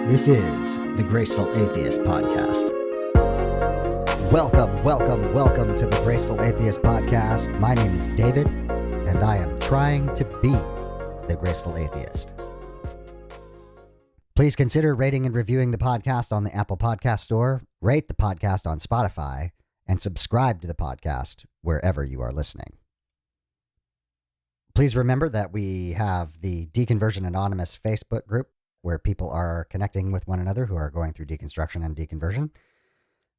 This is the Graceful Atheist Podcast. Welcome to the Graceful Atheist Podcast. My name is David, and I am trying to be the Graceful Atheist. Please consider rating and reviewing the podcast on the Apple Podcast Store, rate the podcast on Spotify, and subscribe to the podcast wherever you are listening. Please remember that we have the Deconversion Anonymous Facebook group where people are connecting with one another who are going through deconstruction and deconversion.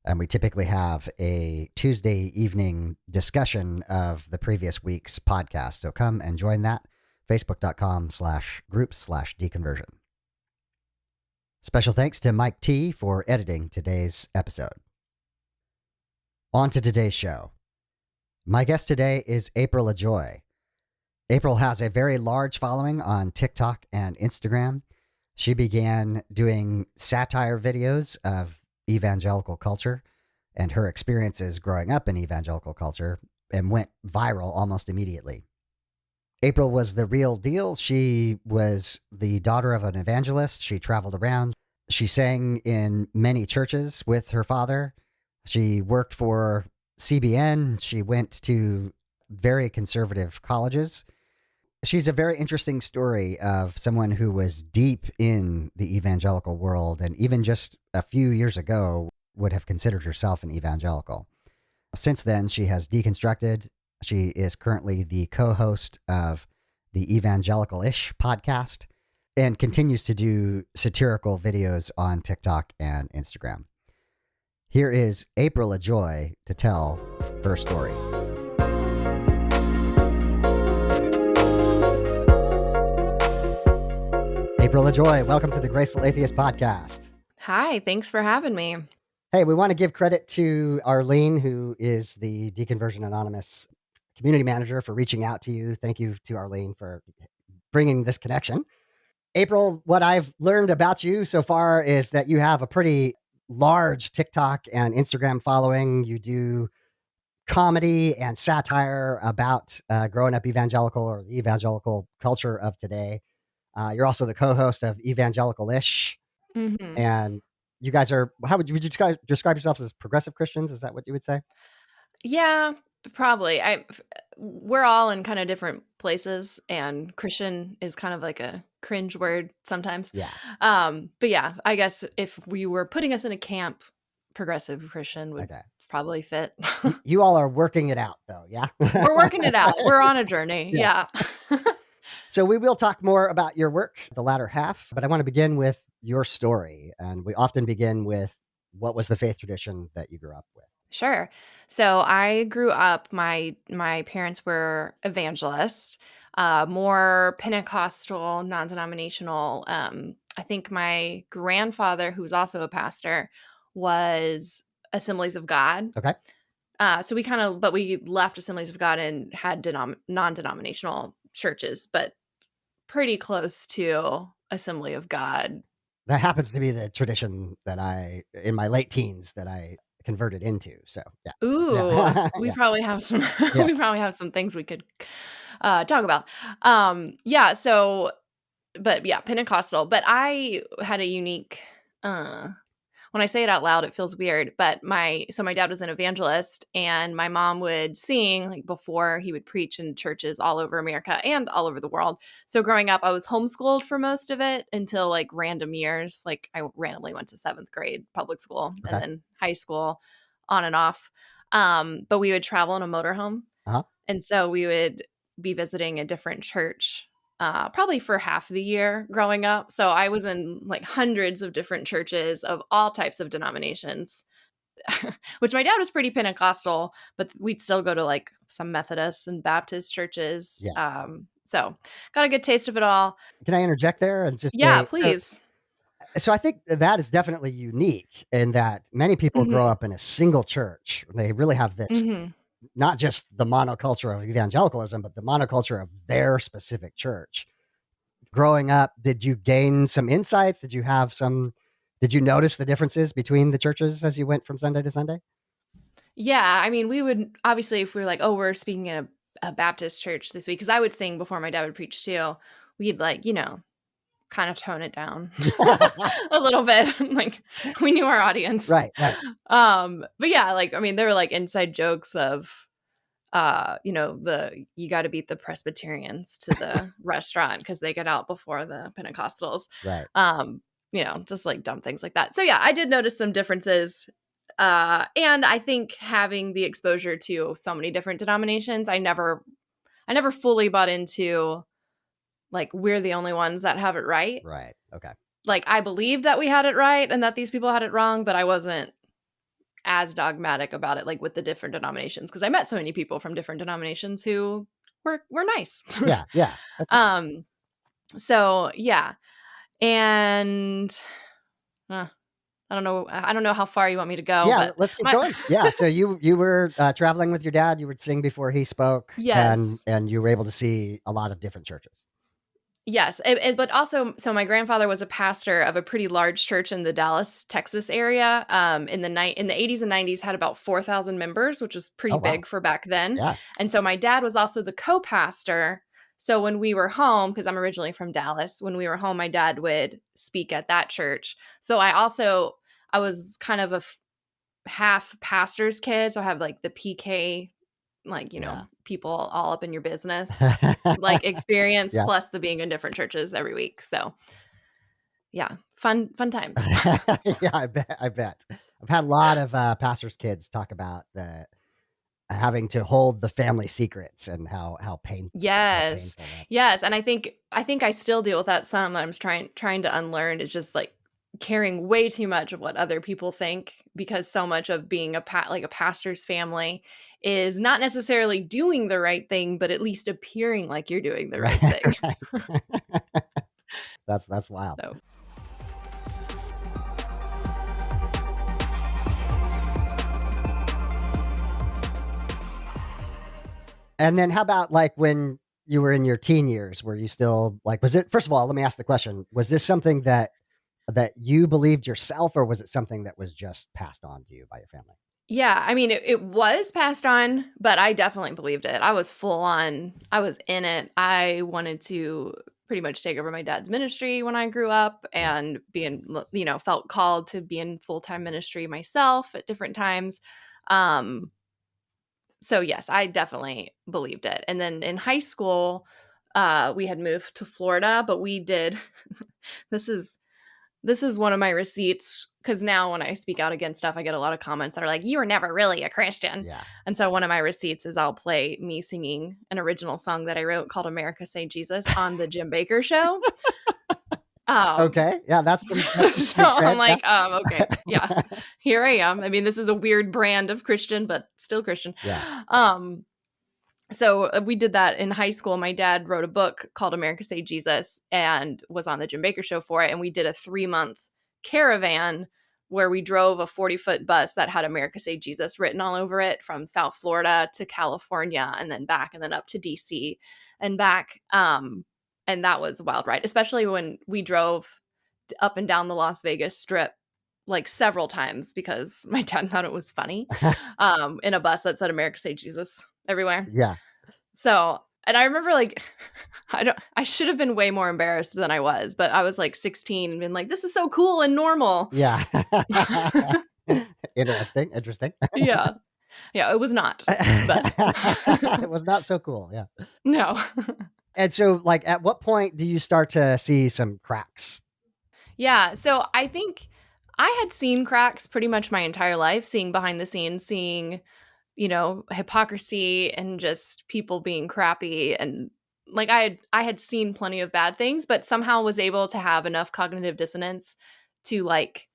And we typically have a Tuesday evening discussion of the previous week's podcast. So come and join that, facebook.com/groups/deconversion. Special thanks to Mike T for editing today's episode. On to today's show. My guest today is April Ajoy. April has a very large following on TikTok and Instagram. She began doing satire videos of evangelical culture and her experiences growing up in evangelical culture and went viral almost immediately. April was the real deal. She was the daughter of an evangelist. She traveled around. She sang in many churches with her father. She worked for CBN. She went to very conservative colleges. She's a very interesting story of someone who was deep in the evangelical world and even just a few years ago would have considered herself an evangelical. Since then, she has deconstructed. She is currently the co-host of the Evangelicalish podcast and continues to do satirical videos on TikTok and Instagram. Here is April Ajoy to tell her story. April Ajoy, welcome to the Graceful Atheist Podcast. Hi, thanks for having me. Hey, we want to give credit to Arlene, who is the Deconversion Anonymous community manager, for reaching out to you. Thank you to Arlene for bringing this connection. April, what I've learned about you so far is that you have a pretty large TikTok and Instagram following. You do comedy and satire about growing up evangelical or the evangelical culture of today. You're also the co-host of Evangelicalish. Mm-hmm. And you guys are, would you guys describe yourselves as progressive Christians? Is that what you would say? Yeah, probably. We're all in kind of different places, and Christian is kind of like a cringe word sometimes. Yeah. But yeah, I guess if we were putting us in a camp, progressive Christian would probably fit. You all are working it out, though, yeah? We're working it out. We're on a journey. Yeah. So we will talk more about your work, the latter half, but I want to begin with your story. And we often begin with, what was the faith tradition that you grew up with? Sure. So I grew up, my parents were evangelists, more Pentecostal, non-denominational. I think my grandfather, who was also a pastor, was Assemblies of God. Okay. So we left Assemblies of God and had non-denominational churches, but pretty close to Assembly of God. That happens to be the tradition that in my late teens, that I converted into. So, yeah. Ooh, yeah. we probably have some, Yes. we probably have some things we could talk about. But yeah, Pentecostal. But I had a unique, when I say it out loud, it feels weird, but my dad was an evangelist, and my mom would sing like before he would preach in churches all over America and all over the world. So growing up, I was homeschooled for most of it until like random years. Like I randomly went to 7th grade public school and then high school on and off. But we would travel in a motorhome. Uh-huh. And so we would be visiting a different church probably for half the year growing up. So I was in like hundreds of different churches of all types of denominations, which my dad was pretty Pentecostal, but we'd still go to like some Methodist and Baptist churches. Yeah. So got a good taste of it all. Can I interject there and just please. So I think that is definitely unique in that many people grow up in a single church. They really have this, not just the monoculture of evangelicalism, but the monoculture of their specific church. Growing up, did you gain some insights? Did you notice the differences between the churches as you went from Sunday to Sunday? Yeah. I mean, we would obviously, if we were like, oh, we're speaking in a Baptist church this week, because I would sing before my dad would preach too, we'd like, kind of tone it down a little bit. Like, we knew our audience. Right. But yeah, like, I mean, there were like inside jokes of, you got to beat the Presbyterians to the restaurant because they get out before the Pentecostals. Right. Just like dumb things like that. So yeah, I did notice some differences. And I think having the exposure to so many different denominations, I never fully bought into like, we're the only ones that have it right. Right. Okay. Like, I believed that we had it right and that these people had it wrong, but I wasn't as dogmatic about it, like with the different denominations, because I met so many people from different denominations who were nice. Yeah. Yeah. Okay. So yeah. And I don't know how far you want me to go. Yeah, but let's keep going. Yeah, so you were traveling with your dad. You would sing before he spoke, Yes. and you were able to see a lot of different churches. Yes, but also, so my grandfather was a pastor of a pretty large church in the Dallas, Texas area. In the 80s and 90s, had about 4,000 members, which was pretty Oh, wow. big for back then. Yeah. And so my dad was also the co-pastor. So when we were home, because I'm originally from Dallas, when we were home, my dad would speak at that church. So I was kind of a half pastor's kid. So I have like the PK, like, Yeah. people all up in your business, like experience, Yeah. plus the being in different churches every week. So yeah, fun times. Yeah, I bet. I've had a lot of pastors' kids talk about having to hold the family secrets and how painful. Yes. That is. Yes. And I think I still deal with that some that I'm trying to unlearn, is just like caring way too much of what other people think, because so much of being a pastor's family is not necessarily doing the right thing, but at least appearing like you're doing the right thing. Right. That's wild. So. And then how about like when you were in your teen years, were you still like, first of all, let me ask the question, was this something that you believed yourself, or was it something that was just passed on to you by your family? Yeah, I mean, it was passed on, but I definitely believed it. I was full on. I was in it. I wanted to pretty much take over my dad's ministry when I grew up, and felt called to be in full-time ministry myself at different times. So yes, I definitely believed it. And then in high school, we had moved to Florida, but we did, this is one of my receipts, because now when I speak out against stuff, I get a lot of comments that are like, you were never really a Christian. Yeah. And so one of my receipts is I'll play me singing an original song that I wrote called America Say Jesus on the Jim Bakker Show. Okay. Yeah, that's some so I'm like, okay, yeah, here I am. I mean, this is a weird brand of Christian, but still Christian. Yeah. So we did that in high school. My dad wrote a book called America Say Jesus and was on the Jim Bakker Show for it. And we did a 3-month caravan where we drove a 40-foot bus that had America Say Jesus written all over it, from South Florida to California, and then back, and then up to DC and back. And that was a wild ride, especially when we drove up and down the Las Vegas Strip like several times, because my dad thought it was funny, in a bus that said America Say Jesus everywhere. Yeah. So, and I remember like, I should have been way more embarrassed than I was, but I was like 16 and been like, this is so cool and normal. Yeah. Interesting. Yeah. Yeah, it was not. But it was not so cool. Yeah. No. And so, like, at what point do you start to see some cracks? Yeah. So I think I had seen cracks pretty much my entire life, seeing behind the scenes, seeing, hypocrisy and just people being crappy. And like, I had seen plenty of bad things, but somehow was able to have enough cognitive dissonance to like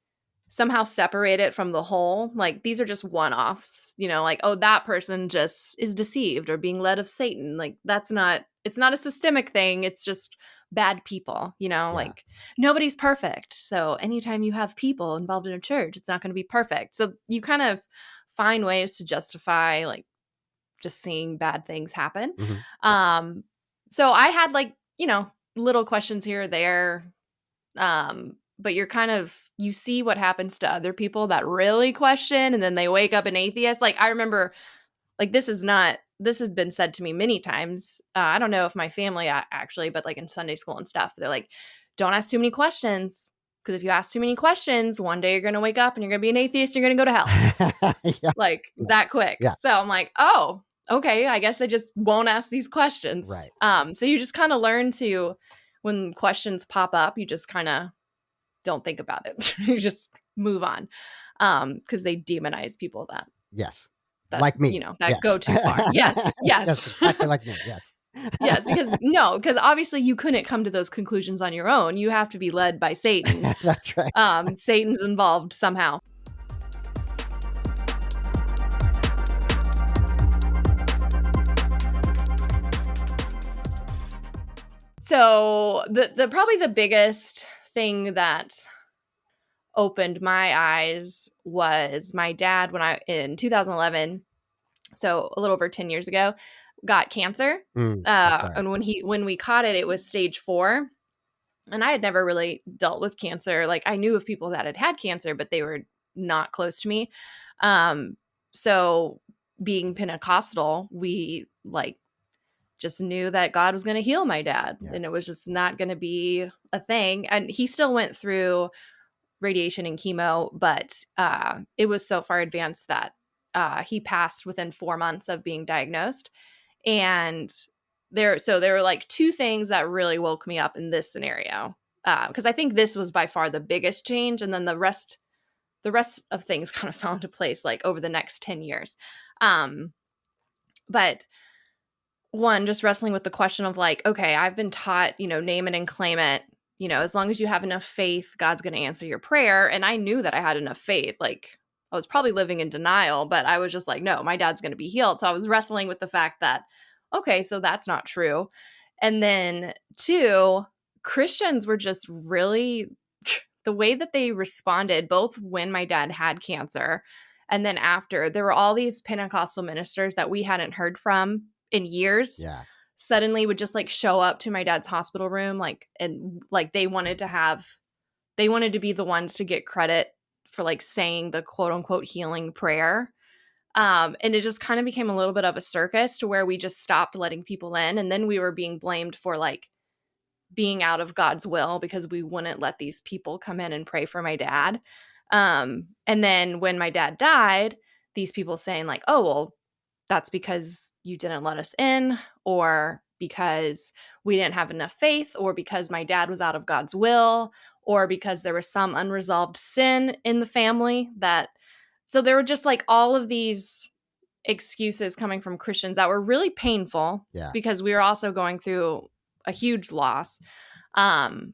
somehow separate it from the whole. Like, these are just one-offs, like, oh, that person just is deceived or being led of Satan. Like, it's not a systemic thing. It's just bad people, like nobody's perfect. So anytime you have people involved in a church, it's not going to be perfect. So you kind of find ways to justify like just seeing bad things happen. Mm-hmm. So I had like, little questions here or there. But you see what happens to other people that really question, and then they wake up an atheist. Like, I remember, like, this has been said to me many times. I don't know if my family actually, but like in Sunday school and stuff, they're like, don't ask too many questions. Because if you ask too many questions, one day you're going to wake up and you're going to be an atheist. And you're going to go to hell. Yeah. Like that quick. Yeah. So I'm like, oh, okay. I guess I just won't ask these questions. Right. So you just kind of learn to, when questions pop up, you just kind of don't think about it. You just move on. Because they demonize people that Yes. that, Like me. you know, that Yes. go too far. Yes. Yes, exactly like me. Yes. Yes, because obviously you couldn't come to those conclusions on your own. You have to be led by Satan. That's right. Satan's involved somehow. So the probably the biggest thing that opened my eyes was my dad in 2011, so a little over 10 years ago, got cancer. I'm sorry. And when we caught it, it was stage 4. And I had never really dealt with cancer. Like I knew of people that had had cancer, but they were not close to me. So being Pentecostal, we like just knew that God was going to heal my dad, and it was just not going to be a thing. And he still went through radiation and chemo, but it was so far advanced that he passed within 4 months of being diagnosed. And there were like 2 things that really woke me up in this scenario, because I think this was by far the biggest change, and then the rest of things kind of fell into place like over the next 10 years. But one, just wrestling with the question of like, okay, I've been taught, name it and claim it. As long as you have enough faith, God's going to answer your prayer. And I knew that I had enough faith. Like I was probably living in denial, but I was just like, no, my dad's going to be healed. So I was wrestling with the fact that, okay, so that's not true. And then 2, Christians were just really, the way that they responded, both when my dad had cancer and then after, there were all these Pentecostal ministers that we hadn't heard from in years. Yeah. Suddenly would just like show up to my dad's hospital room, and they wanted to be the ones to get credit for like saying the quote unquote healing prayer. And it just kind of became a little bit of a circus to where we just stopped letting people in. And then we were being blamed for like being out of God's will because we wouldn't let these people come in and pray for my dad. And then when my dad died, these people saying like, oh, well, that's because you didn't let us in, or because we didn't have enough faith, or because my dad was out of God's will, or because there was some unresolved sin in the family so there were just like all of these excuses coming from Christians that were really painful because we were also going through a huge loss. And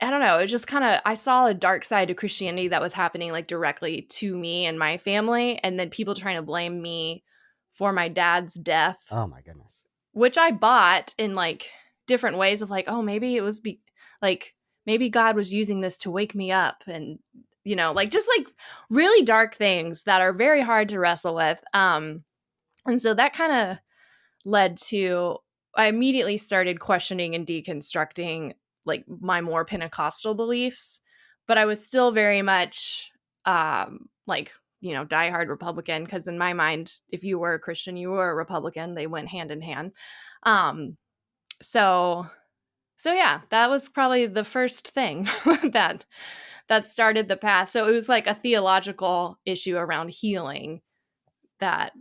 I don't know, it was just kind of, I saw a dark side to Christianity that was happening like directly to me and my family. And then people trying to blame me for my dad's death. Oh my goodness. Which I bought in like different ways of like, oh, maybe it was maybe God was using this to wake me up, and, like just like really dark things that are very hard to wrestle with. And so that kind of led to, I immediately started questioning and deconstructing like my more Pentecostal beliefs, but I was still very much diehard Republican, because in my mind, if you were a Christian, you were a Republican. They went hand in hand. So yeah, that was probably the first thing that started the path. So it was like a theological issue around healing that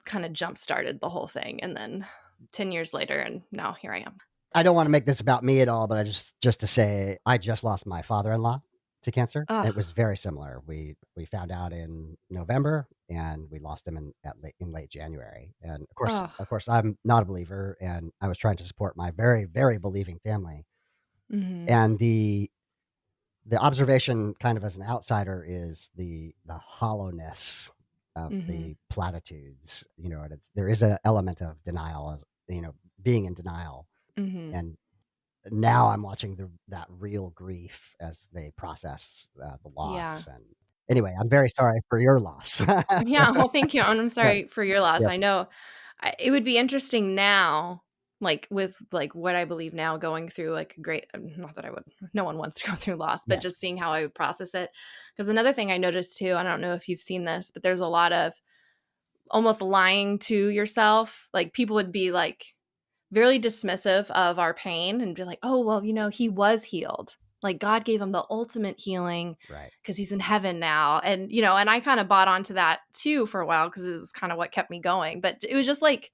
kind of jump started the whole thing. And then 10 years later, and now here I am. I don't want to make this about me at all, but I just to say, I just lost my father-in-law to cancer. Ugh. It was very similar. We found out in November, and we lost him in late January. And of course, I'm not a believer, and I was trying to support my very, very believing family. Mm-hmm. And the observation, kind of as an outsider, is the hollowness of the platitudes. And there is an element of denial, as being in denial. Mm-hmm. And now I'm watching that real grief as they process the loss. Yeah. And anyway, I'm very sorry for your loss. Yeah. Well, thank you. And I'm sorry for your loss. Yes. I know it would be interesting now, like with like what I believe now, going through like great, not that no one wants to go through loss, but just seeing how I would process it. Because another thing I noticed too, I don't know if you've seen this, but there's a lot of almost lying to yourself. Like people would be like, very dismissive of our pain and be like, oh, well, he was healed. Like God gave him the ultimate healing Right. because he's in heaven now. And, and I kind of bought onto that too for a while because it was kind of what kept me going. But it was just like,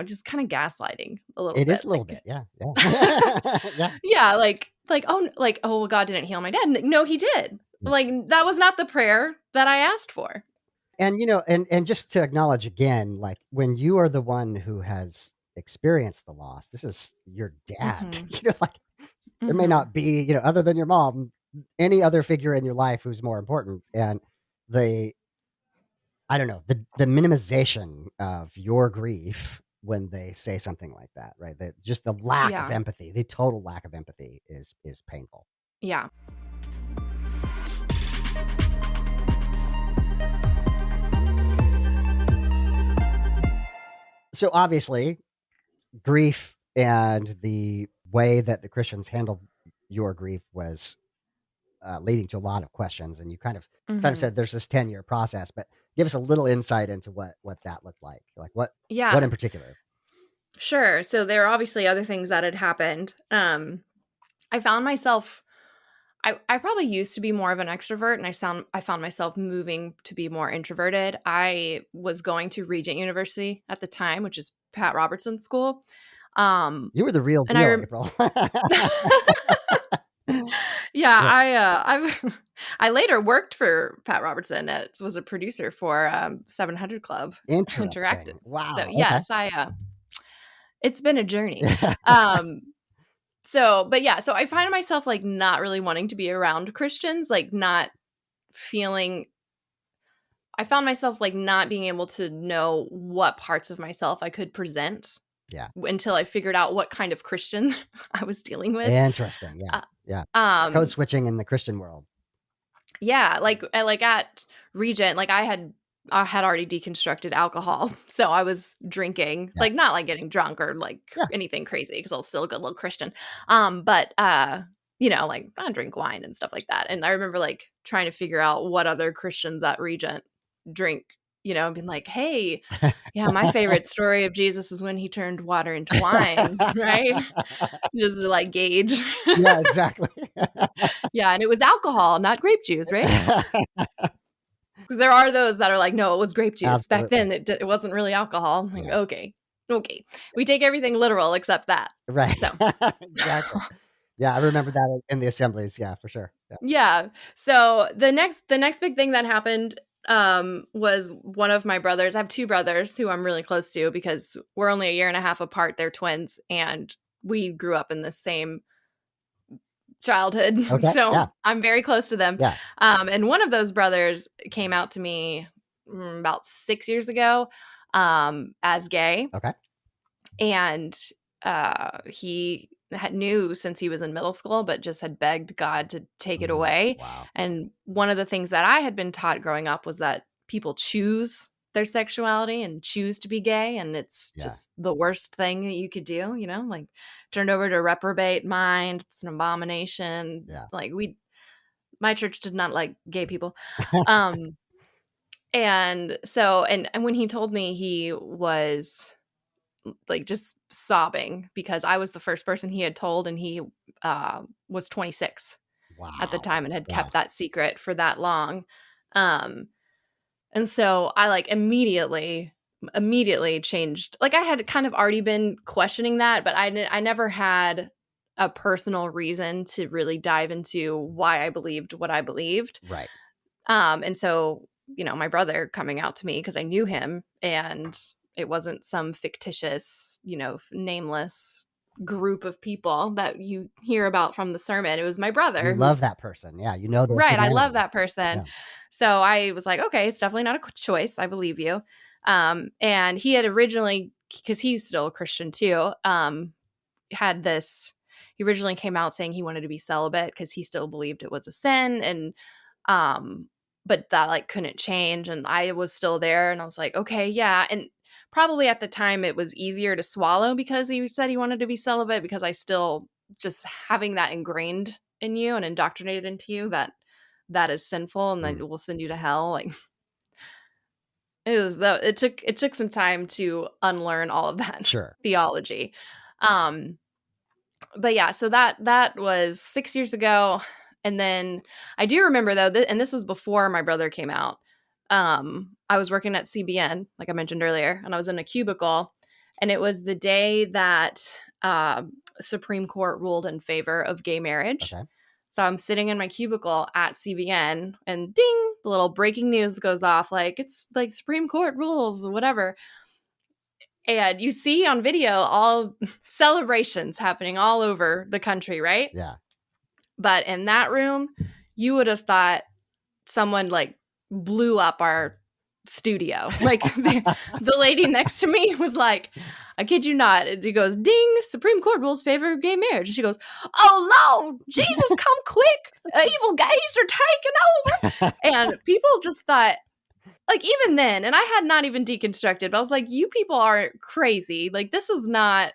just kind of gaslighting a little It bit. is a little Like, bit. Yeah. Yeah. Yeah. yeah, oh, well, God didn't heal my dad. No, he did. Yeah. Like, that was not the prayer that I asked for. And, and just to acknowledge again, like when you are the one who has experienced the loss, this is your dad, Mm-hmm. like there may Mm-hmm. not be, other than your mom, any other figure in your life who's more important. And the, I don't know, the minimization of your grief when they say something like that, right? Just the lack of Yeah. empathy, the total lack of empathy is painful. Yeah. So obviously, grief and the way that the Christians handled your grief was leading to a lot of questions. And you kind of Mm-hmm. said there's this 10-year process, but give us a little insight into what that looked like. Like what Yeah. in particular? Sure. So there are obviously other things that had happened. I found myself I probably used to be more of an extrovert and I found myself moving to be more introverted. I was going to Regent University at the time, which is Pat Robertson's school. You were the real And I deal, April. yeah, Yeah. I later worked for Pat Robertson. Was a producer for 700 Club Interactive. Interesting. So Wow. Okay. yes, it's been a journey. Um, but yeah, so I find myself like not really wanting to be around Christians, like not feeling I found myself like not being able to know what parts of myself I could present Yeah. until I figured out what kind of Christian I was dealing with. Interesting. Yeah. Uh, Yeah. Code um switching in the Christian world. yeah, like at Regent, like I had already deconstructed alcohol. So I was drinking, Yeah. like not like getting drunk or like Yeah. anything crazy because I was still a good little Christian. But like I drink wine and stuff like that. And I remember like trying to figure out what other Christians at Regent drink, and being like, hey, yeah, my favorite story of Jesus is when he turned water into wine, right? Just to like gauge. Yeah, exactly. Yeah, and it was alcohol, not grape juice, right? Because there are those that are like, no, it was grape juice. Back Absolutely. then, it wasn't really alcohol. Like, Yeah. okay, we take everything literal except that. Right. So Exactly. Yeah, I remember that in the assemblies. Yeah, for sure. Yeah. yeah. So the next big thing that happened was one of my brothers. I have two brothers who I'm really close to because we're only a year and a half apart. They're twins, and we grew up in the same childhood. Okay. So Yeah. I'm very close to them. Yeah. And one of those brothers came out to me about 6 years ago as gay. Okay. And he knew since he was in middle school, but just had begged God to take it away. Wow. And one of the things that I had been taught growing up was that people choose their sexuality and choose to be gay, and it's Yeah. just the worst thing that you could do, like turned over to reprobate mind. It's an abomination. Yeah. Like my church did not like gay people. um and so and when he told me, he was like just sobbing because I was the first person he had told, and he was 26 at the Wow. time and had Yeah. kept that secret for that long. Um and so I like immediately changed. Like I had kind of already been questioning that, but I never had a personal reason to really dive into why I believed what I believed. Right. And so, my brother coming out to me because I knew him, and it wasn't some fictitious, nameless group of people that you hear about from the sermon. It was my brother You love that person. Yeah. You know their right. I love humanity. that person. Yeah. So I was like, okay, it's definitely not a choice. I believe you. And he had originally, because he's still a Christian too, had this. He originally came out saying he wanted to be celibate because he still believed it was a sin, and but that like couldn't change. And I was still there, and I was like, okay, yeah. And probably at the time it was easier to swallow because he said he wanted to be celibate, because I still just having that ingrained in you and indoctrinated into you that is sinful and that Mm. it will send you to hell. Like it took some time to unlearn all of that Sure. theology. But yeah, so that was 6 years ago. And then I do remember though, and this was before my brother came out. I was working at CBN, like I mentioned earlier, and I was in a cubicle, and it was the day that Supreme Court ruled in favor of gay marriage. Okay. So I'm sitting in my cubicle at CBN, and ding, the little breaking news goes off, like it's like Supreme Court rules, whatever. And you see on video all celebrations happening all over the country, right? Yeah. But in that room, you would have thought someone like blew up our studio. Like the lady next to me was like, I kid you not. He goes, ding, Supreme Court rules favor gay marriage. And she goes, oh, Lord, Jesus, come quick. Evil gays are taking over. And people just thought, like, even then, and I had not even deconstructed, but I was like, you people are crazy. Like, this is not,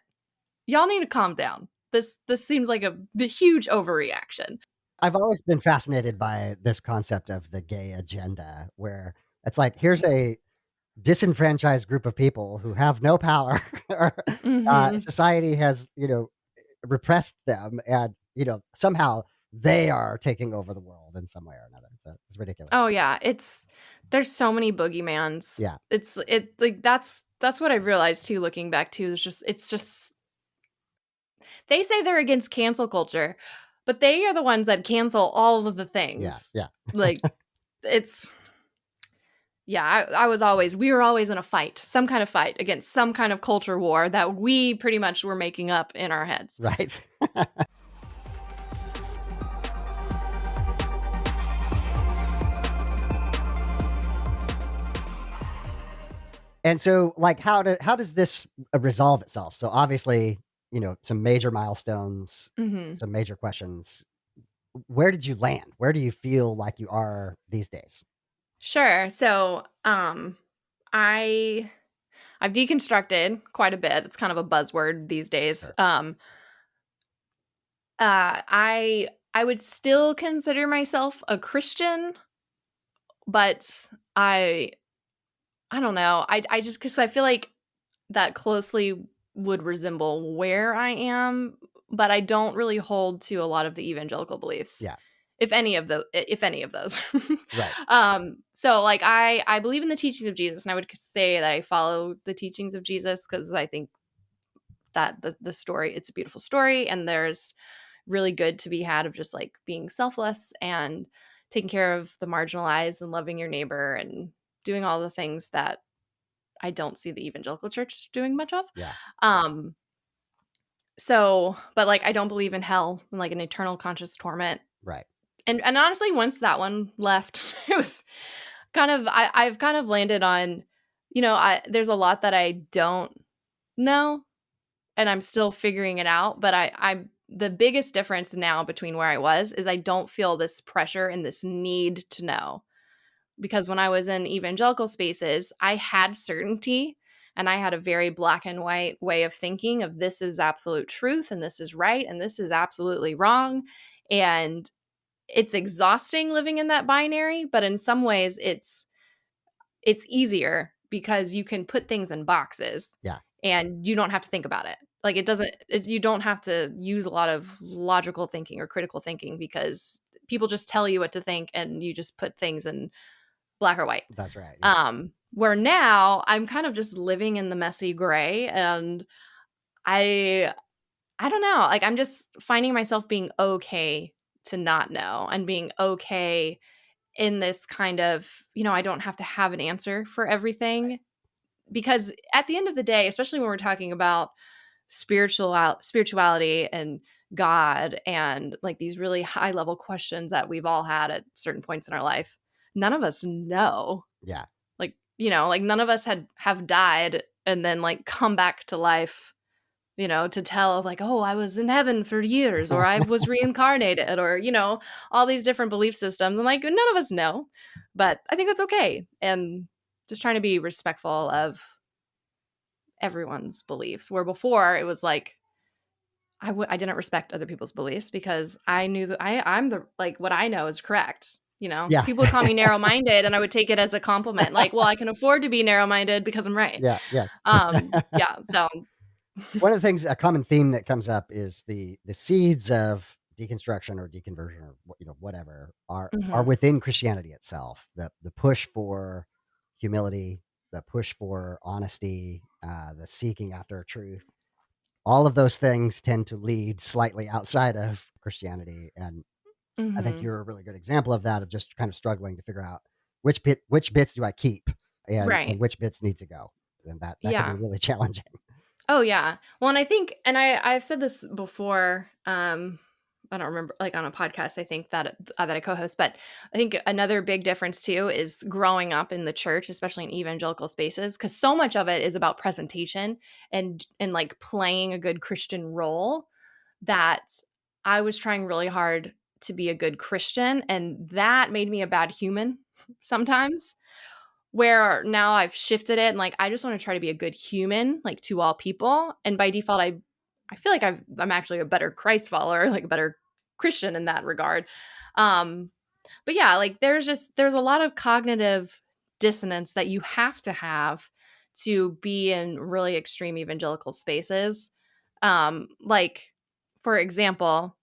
y'all need to calm down. This seems like a huge overreaction. I've always been fascinated by this concept of the gay agenda, where it's like, here's a disenfranchised group of people who have no power. Society has, repressed them, and, somehow they are taking over the world in some way or another. So it's ridiculous. Oh yeah, there's so many boogeyman's. Yeah. That's what I've realized too, looking back too. It's just they say they're against cancel culture, but they are the ones that cancel all of the things. Yeah. Like it's we were always in a fight, some kind of fight against some kind of culture war that we pretty much were making up in our heads. Right. And so, like, how does this resolve itself? So obviously, some major milestones, some major questions. Where did you land? Where do you feel like you are these days? Sure. So, I've deconstructed quite a bit. It's kind of a buzzword these days. Sure. I would still consider myself a Christian, but I don't know. I just, because I feel like that closely would resemble where I am, but I don't really hold to a lot of the evangelical beliefs. Yeah. If any of those. Right. So like I believe in the teachings of Jesus, and I would say that I follow the teachings of Jesus because I think that the story, it's a beautiful story, and there's really good to be had of just like being selfless and taking care of the marginalized and loving your neighbor and doing all the things that I don't see the evangelical church doing much of. Yeah. So, but like I don't believe in hell and like an eternal conscious torment. Right. And honestly, once that one left, it was kind of I've kind of landed on, there's a lot that I don't know, and I'm still figuring it out. But I'm the biggest difference now between where I was is I don't feel this pressure and this need to know. Because when I was in evangelical spaces, I had certainty, and I had a very black and white way of thinking of this is absolute truth and this is right and this is absolutely wrong. And it's exhausting living in that binary, but in some ways it's easier because you can put things in boxes. Yeah. And you don't have to think about it. Like you don't have to use a lot of logical thinking or critical thinking because people just tell you what to think and you just put things in black or white. That's right. Yeah. Where now I'm kind of just living in the messy gray, and I don't know. Like I'm just finding myself being okay to not know and being okay in this kind of, I don't have to have an answer for everything, because at the end of the day, especially when we're talking about spirituality and God and like these really high level questions that we've all had at certain points in our life, none of us know. Yeah. Like, like none of us have died and then like come back to life, to tell like, oh, I was in heaven for years, or I was reincarnated, or, all these different belief systems. And like, none of us know, but I think that's okay. And just trying to be respectful of everyone's beliefs, where before it was like, I didn't respect other people's beliefs because I knew that I'm the, like, what I know is correct. Yeah. People would call me narrow-minded, and I would take it as a compliment. Like, well, I can afford to be narrow-minded because I'm right. Yeah. Yes. Yeah. So, One of the things, a common theme that comes up is the seeds of deconstruction or deconversion or whatever are mhm, within Christianity itself. The push for humility, the push for honesty, the seeking after truth. All of those things tend to lead slightly outside of Christianity, and I think mhm. you're a really good example of that, of just kind of struggling to figure out which bits do I keep and Right. which bits need to go. And that can be Yeah. really challenging. Oh, yeah. Well, and I think, and I've said this before, I don't remember, like on a podcast, I think that I co-host, but I think another big difference too is growing up in the church, especially in evangelical spaces, because so much of it is about presentation and like playing a good Christian role, that I was trying really hard to be a good Christian, and that made me a bad human sometimes. Where now I've shifted it and, like, I just wanna try to be a good human, like, to all people, and by default, I feel like I'm actually a better Christ follower, like, a better Christian in that regard. Um, but yeah, like, there's a lot of cognitive dissonance that you have to have to be in really extreme evangelical spaces. Like, for example,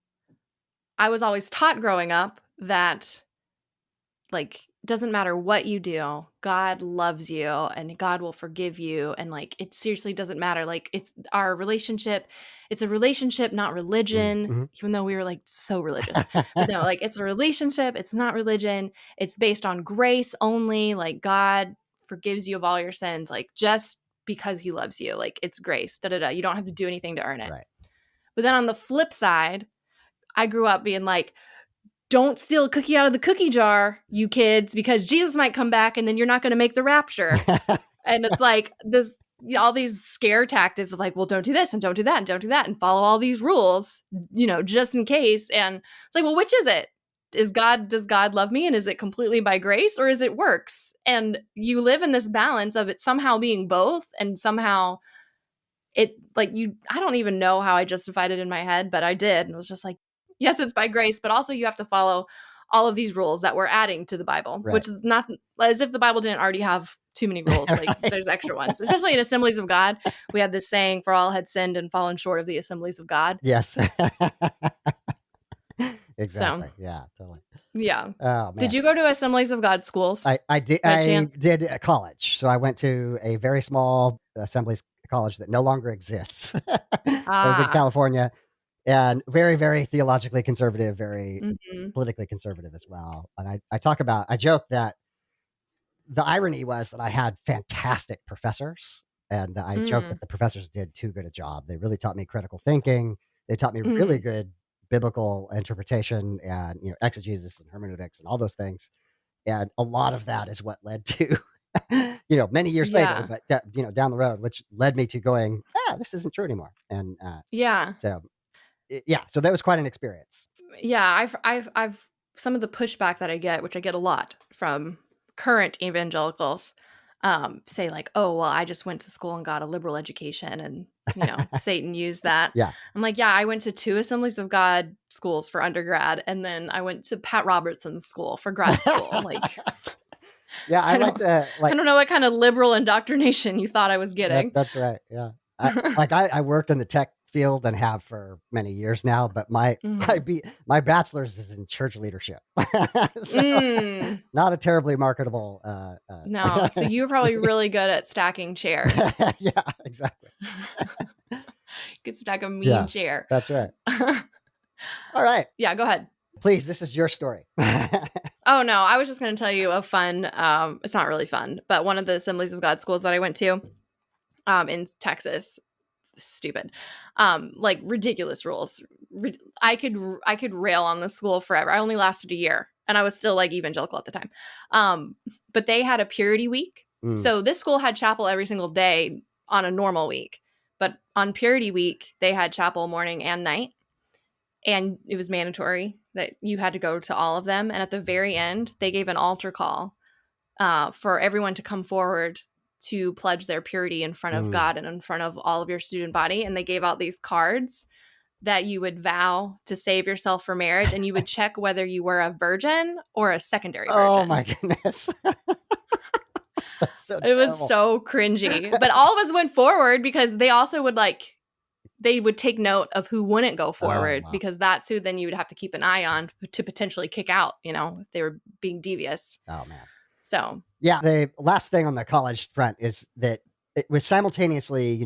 I was always taught growing up that, like, doesn't matter what you do, God loves you and God will forgive you, and like it seriously doesn't matter, like it's our relationship, it's a relationship, not religion, Mm-hmm. even though we were like so religious. But no, like it's a relationship, it's not religion, it's based on grace only, like God forgives you of all your sins, like just because he loves you, like it's grace, da da da, you don't have to do anything to earn it. Right. But then on the flip side, I grew up being like, don't steal a cookie out of the cookie jar, you kids, because Jesus might come back and then you're not going to make the rapture. And it's like this, all these scare tactics of like, well, don't do this and don't do that and don't do that and follow all these rules, just in case. And it's like, well, which is it? Does God love me, and is it completely by grace, or is it works? And you live in this balance of it somehow being both, and somehow it like I don't even know how I justified it in my head, but I did. And it was just like, yes, it's by grace, but also you have to follow all of these rules that we're adding to the Bible, Right. which is not as if the Bible didn't already have too many rules. Like Right. there's extra ones, especially in Assemblies of God. We have this saying, for all had sinned and fallen short of the assemblies of God. Yes. So Exactly. Yeah, totally. yeah. Oh Did man. you go to Assemblies of God schools I did by chance? college. So I went to a very small Assemblies college that no longer exists. I was in Ah. California, and very, very theologically conservative, very Mm-hmm. politically conservative as well. And I joke that the irony was that I had fantastic professors, and I joke Mm. that the professors did too good a job. They really taught me critical thinking. They taught me really Mm. good biblical interpretation and exegesis and hermeneutics and all those things. And a lot of that is what led to many years later, Yeah. but down the road, which led me to going, this isn't true anymore. And Yeah. so yeah, so that was quite an experience. Yeah, I've some of the pushback that I get, which I get a lot from current evangelicals, say like, "Oh, well, I just went to school and got a liberal education, and Satan used that." Yeah. I'm like, "Yeah, I went to 2 Assemblies of God schools for undergrad, and then I went to Pat Robertson's school for grad school." Like, Yeah, I I like don't, to I like don't know what kind of liberal indoctrination you thought I was getting. that's right. Yeah. I work in the tech field and have for many years now, but Mhm. my bachelor's is in church leadership. So Mm. not a terribly marketable No, so you were probably really good at stacking chairs. yeah, exactly. Could stack a mean Yeah. chair. That's right. All right. Yeah, go ahead. Please, this is your story. Oh, no, I was just gonna tell you a fun, it's not really fun, but one of the Assemblies of God schools that I went to, in Texas, stupid, like, ridiculous rules. I could rail on the school forever. I only lasted a year, and I was still, like, evangelical at the time. But they had a purity week. Mm, So this school had chapel every single day on a normal week, but on purity week, they had chapel morning and night. And it was mandatory that you had to go to all of them. And at the very end, they gave an altar call, for everyone to come forward to pledge their purity in front of mm, God and in front of all of your student body. And they gave out these cards that you would vow to save yourself for marriage, and you would check whether you were a virgin or a secondary Oh virgin. my goodness. That's so It was terrible. so cringy. But all of us went forward because they also would they would take note of who wouldn't go forward, wow. because that's who then you would have to keep an eye on to potentially kick out, if they were being devious. Oh man. So Yeah, the last thing on the college front is that it was simultaneously,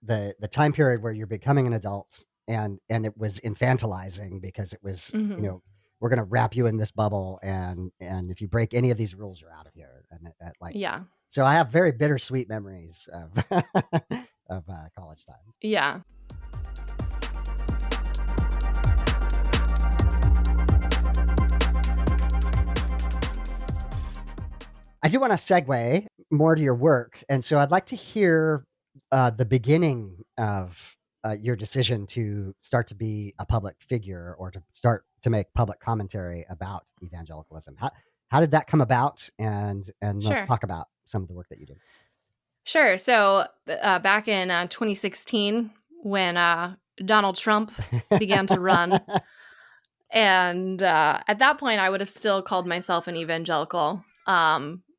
the time period where you're becoming an adult, and it was infantilizing because it was, mhm. we're going to wrap you in this bubble, and if you break any of these rules, you're out of here. And Yeah. so I have very bittersweet memories of of college time. Yeah. I do want to segue more to your work, and so I'd like to hear the beginning of your decision to start to be a public figure, or to start to make public commentary about evangelicalism. How did that come about? And let's Sure. talk about some of the work that you do. Sure. So back in 2016, when Donald Trump began to run, and at that point, I would have still called myself an evangelical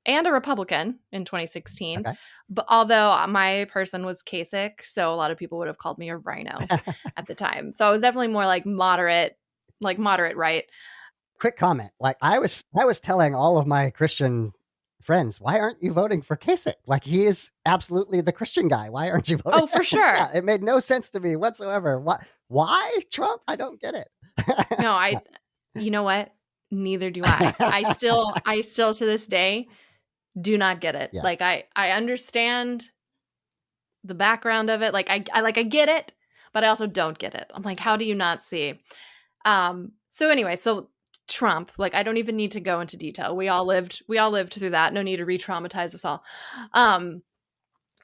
and a Republican in 2016. Okay. But although my person was Kasich, so a lot of people would have called me a rhino at the time. So I was definitely more moderate right. Quick comment. Like I was telling all of my Christian friends, why aren't you voting for Kasich? Like he is absolutely the Christian guy. Why aren't you voting? Oh, for sure. Yeah, it made no sense to me whatsoever. Why Trump? I don't get it. No, you know what? Neither do I. I still to this day do not get it. Yeah. Like I understand the background of it. Like I get it, but I also don't get it. I'm like, how do you not see? So anyway, so Trump, like I don't even need to go into detail. We all lived through that. No need to re-traumatize us all.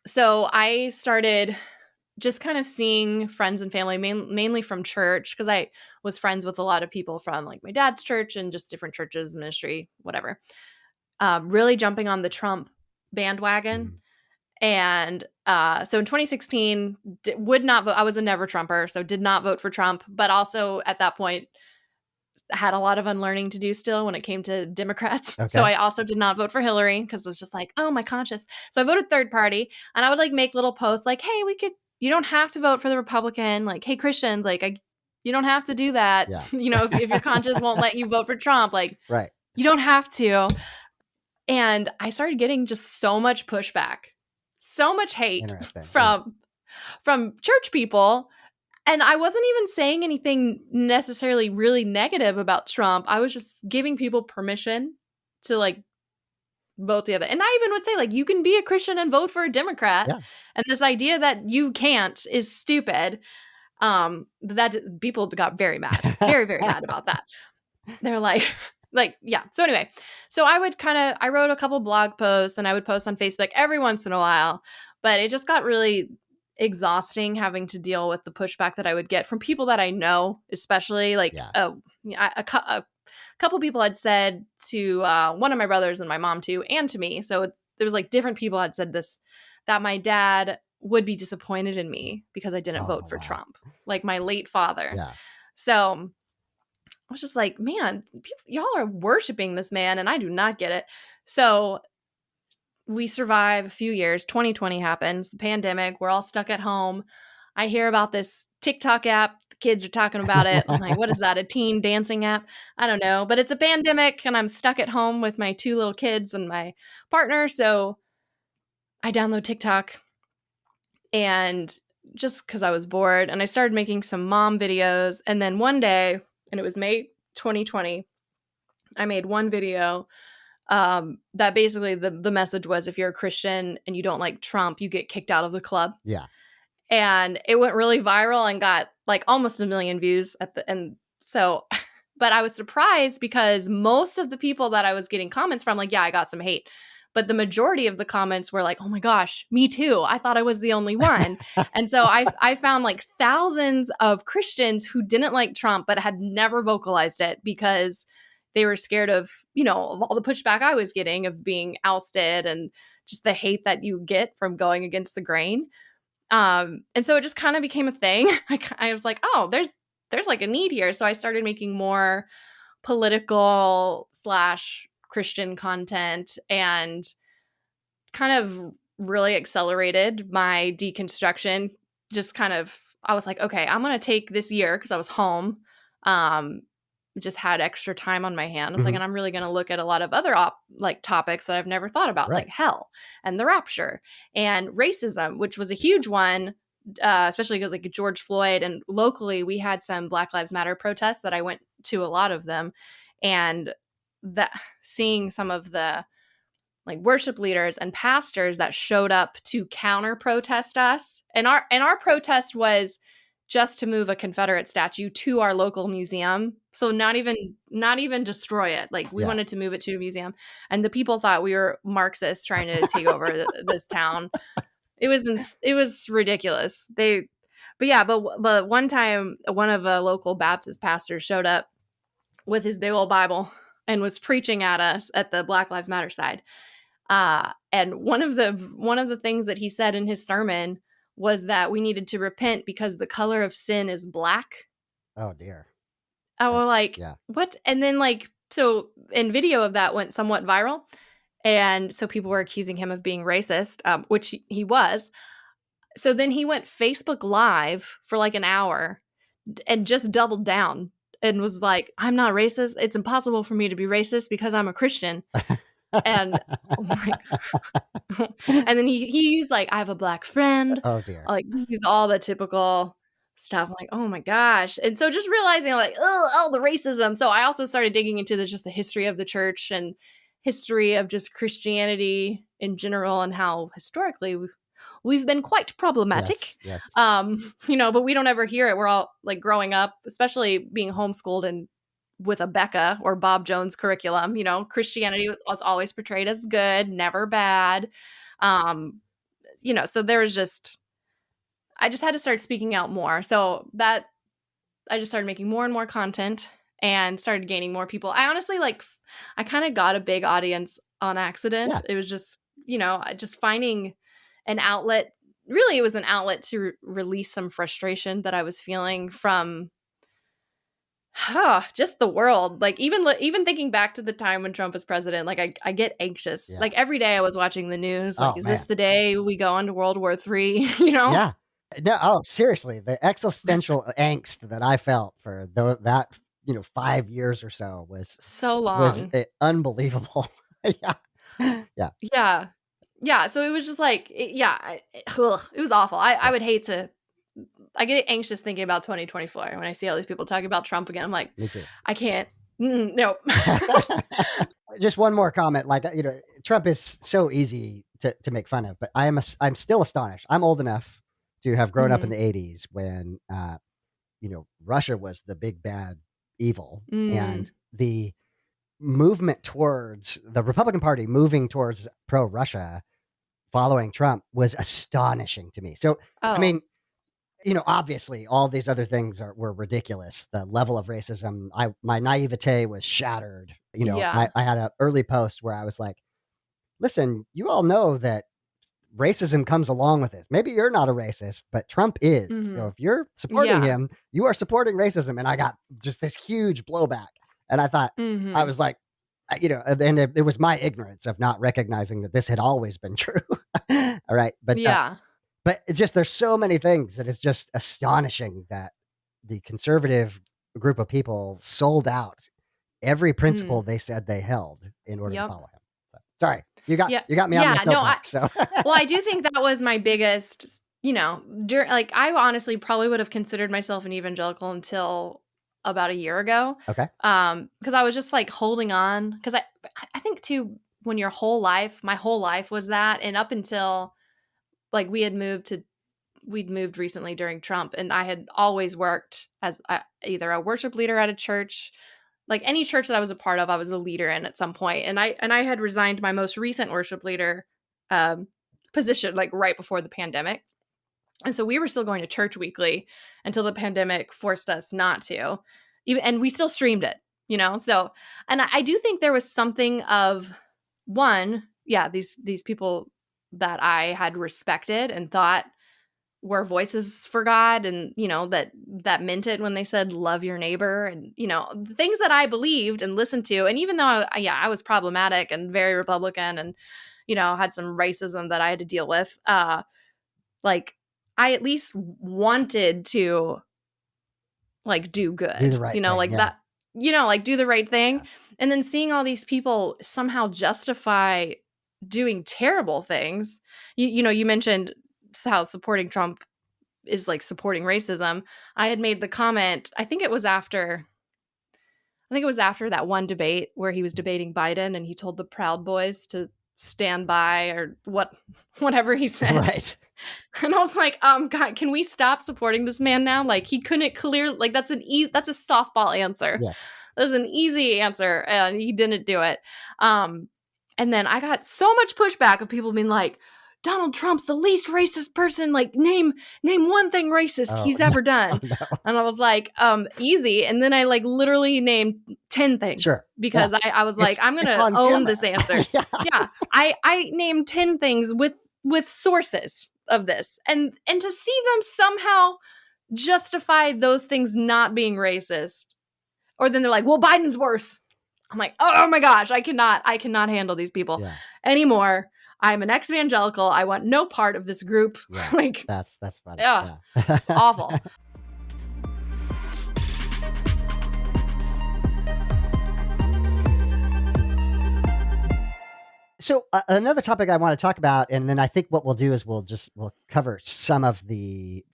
So I started just kind of seeing friends and family, mainly from church, because I was friends with a lot of people from like my dad's church and just different churches, ministry, whatever. Really jumping on the Trump bandwagon. And so in 2016, would not vote. I was a never Trumper, so did not vote for Trump, but also at that point had a lot of unlearning to do still when it came to Democrats. Okay. So I also did not vote for Hillary because it was just like, oh, my conscience. So I voted third party, and I would like make little posts like, hey, you don't have to vote for the Republican. Like, hey, Christians, like, you don't have to do that. Yeah. If your conscience won't let you vote for Trump, like, right. You don't have to. And I started getting just so much pushback, so much hate from church people. And I wasn't even saying anything necessarily really negative about Trump. I was just giving people permission to like vote the other. And I even would say like, you can be a Christian and vote for a Democrat. Yeah. And this idea that you can't is stupid. That people got very mad, very, very mad about that. They're like, yeah. So anyway, so I wrote a couple blog posts and I would post on Facebook every once in a while, but it just got really exhausting having to deal with the pushback that I would get from people that I know, especially like a couple people had said to one of my brothers and my mom too, and to me. So there was like different people had said this, that my dad would be disappointed in me because I didn't vote for Trump, like my late father. Yeah. So I was just like, man, y'all are worshiping this man and I do not get it. So we survive a few years. 2020 happens, the pandemic. We're all stuck at home. I hear about this TikTok app. The kids are talking about it. I'm like, what is that? A teen dancing app? I don't know. But it's a pandemic and I'm stuck at home with my 2 little kids and my partner. So I download TikTok, and just because I was bored, and I started making some mom videos. And then one day, and it was May 2020, I made one video that basically the message was, if you're a Christian and you don't like Trump, you get kicked out of the club. Yeah. And it went really viral and got like almost 1 million views at the end. So, but I was surprised because most of the people that I was getting comments from, like, yeah, I got some hate. But the majority of the comments were like, oh my gosh, me too. I thought I was the only one. And so I found like thousands of Christians who didn't like Trump, but had never vocalized it because they were scared of, of all the pushback I was getting of being ousted and just the hate that you get from going against the grain. And so it just kind of became a thing. I was like, oh, there's like a need here. So I started making more political slash Christian content and kind of really accelerated my deconstruction. Just kind of, I was like, okay, I'm going to take this year because I was home. Um, just had extra time on my hands. Like, Mhm. and I'm really going to look at a lot of other like topics that I've never thought about, Right. like hell and the rapture and racism, which was a huge one, especially because like George Floyd. And locally, we had some Black Lives Matter protests that I went to a lot of them, and that seeing some of the like worship leaders and pastors that showed up to counter protest us. And our protest was just to move a Confederate statue to our local museum. So not even destroy it. Like we Yeah. wanted to move it to a museum. And the people thought we were Marxists trying to take over this town. It was ridiculous. But one time one of the local Baptist pastors showed up with his big old Bible and was preaching at us at the Black Lives Matter side. And one of the things that he said in his sermon was that we needed to repent because the color of sin is black. Oh dear. I was like, Yeah. what? And then like, so in video of that went somewhat viral. And so people were accusing him of being racist, which he was. So then he went Facebook Live for like an hour and just doubled down and was like, I'm not racist. It's impossible for me to be racist because I'm a Christian. And like, and then he's like, I have a black friend. Oh dear. Like he's all the typical stuff. I'm like, oh my gosh. And so just realizing like, oh, the racism. So I also started digging into just the history of the church and history of just Christianity in general and how historically we've been quite problematic. Yes. But we don't ever hear it. We're all like growing up, especially being homeschooled and with a Becca or Bob Jones curriculum. Christianity was always portrayed as good, never bad. So there was I just had to start speaking out more. So that I just started making more and more content and started gaining more people. I honestly I kind of got a big audience on accident. Yeah. It was just, just finding an outlet. Really, it was an outlet to release some frustration that I was feeling from just the world. Like even thinking back to the time when Trump was president, like I get anxious. Yeah. Like every day I was watching the news. Like, Oh, is man. this the day we go into World War III? Yeah. No, oh, seriously, the existential angst that I felt for that 5 years or so So was long. unbelievable. Yeah. Yeah. Yeah. Yeah. So it was just like, it was awful. I Yeah. would hate to. I get anxious thinking about 2024 when I see all these people talking about Trump again. I'm like, Me too. I can't. Nope. Just one more comment. Like, Trump is so easy to make fun of, but I'm still astonished. I'm old enough to have grown up in Mhm. the 80s when, Russia was the big bad evil, Mm. and the movement towards the Republican Party moving towards pro Russia following Trump was astonishing to me. So, I Oh, mean, obviously all these other things were ridiculous. The level of racism, my naivete was shattered. yeah. I had an early post where I was like, listen, you all know that racism comes along with this. Maybe you're not a racist, but Trump is. So Mhm. if you're supporting Yeah. him, you are supporting racism. And I got just this huge blowback. And I thought, I Mhm. was like, and it was my ignorance of not recognizing that this had always been true. All right. Yeah. But it's just, there's so many things that it's just astonishing that the conservative group of people sold out every principle Mm. they said they held in order to Yep. follow him. So, sorry, Yeah. you got me on my Yeah. No, soapbox. So well, I do think that was my biggest, like I honestly probably would have considered myself an evangelical until about a year ago. okay, Because I was just like holding on. Because I think too, when my whole life was that, and up until like we'd moved recently during Trump, and I had always worked as either a worship leader at a church, like any church that I was a part of, I was a leader in at some point, and I had resigned my most recent worship leader um, position like right before the pandemic, and so we were still going to church weekly until the pandemic forced us not to, and we still streamed it, So, and I do think there was something of these people that I had respected and thought were voices for God, and that meant it when they said love your neighbor, and the things that I believed and listened to. And even though I was problematic and very Republican, and had some racism that I had to deal with, like I at least wanted to do good, Do the right thing. like Yeah. that, do the right thing. Yeah. And then seeing all these people somehow justify doing terrible things. You mentioned how supporting Trump is like supporting racism. I had made the comment, I think it was after that one debate where he was debating Biden and he told the Proud Boys to stand by, or whatever he said. Right. And I was like, God, can we stop supporting this man now? Like, he couldn't clear, like, that's a softball answer. Yes. That's an easy answer, and he didn't do it. And then I got so much pushback of people being like, Donald Trump's the least racist person. Like, name one thing racist he's ever done. No. And I was like, easy. And then I literally named 10 things. Sure. Because I was like, I'm going to own camera. this answer. Yeah. I named 10 things with sources of this. And to see them somehow justify those things not being racist. Or then they're like, well, Biden's worse. I'm like, oh my gosh, I cannot handle these people anymore. I'm an ex-evangelical. I want no part of this group. Yeah, like, that's funny. Yeah. It's awful. So another topic I want to talk about, and then I think what we'll do is we'll cover some of the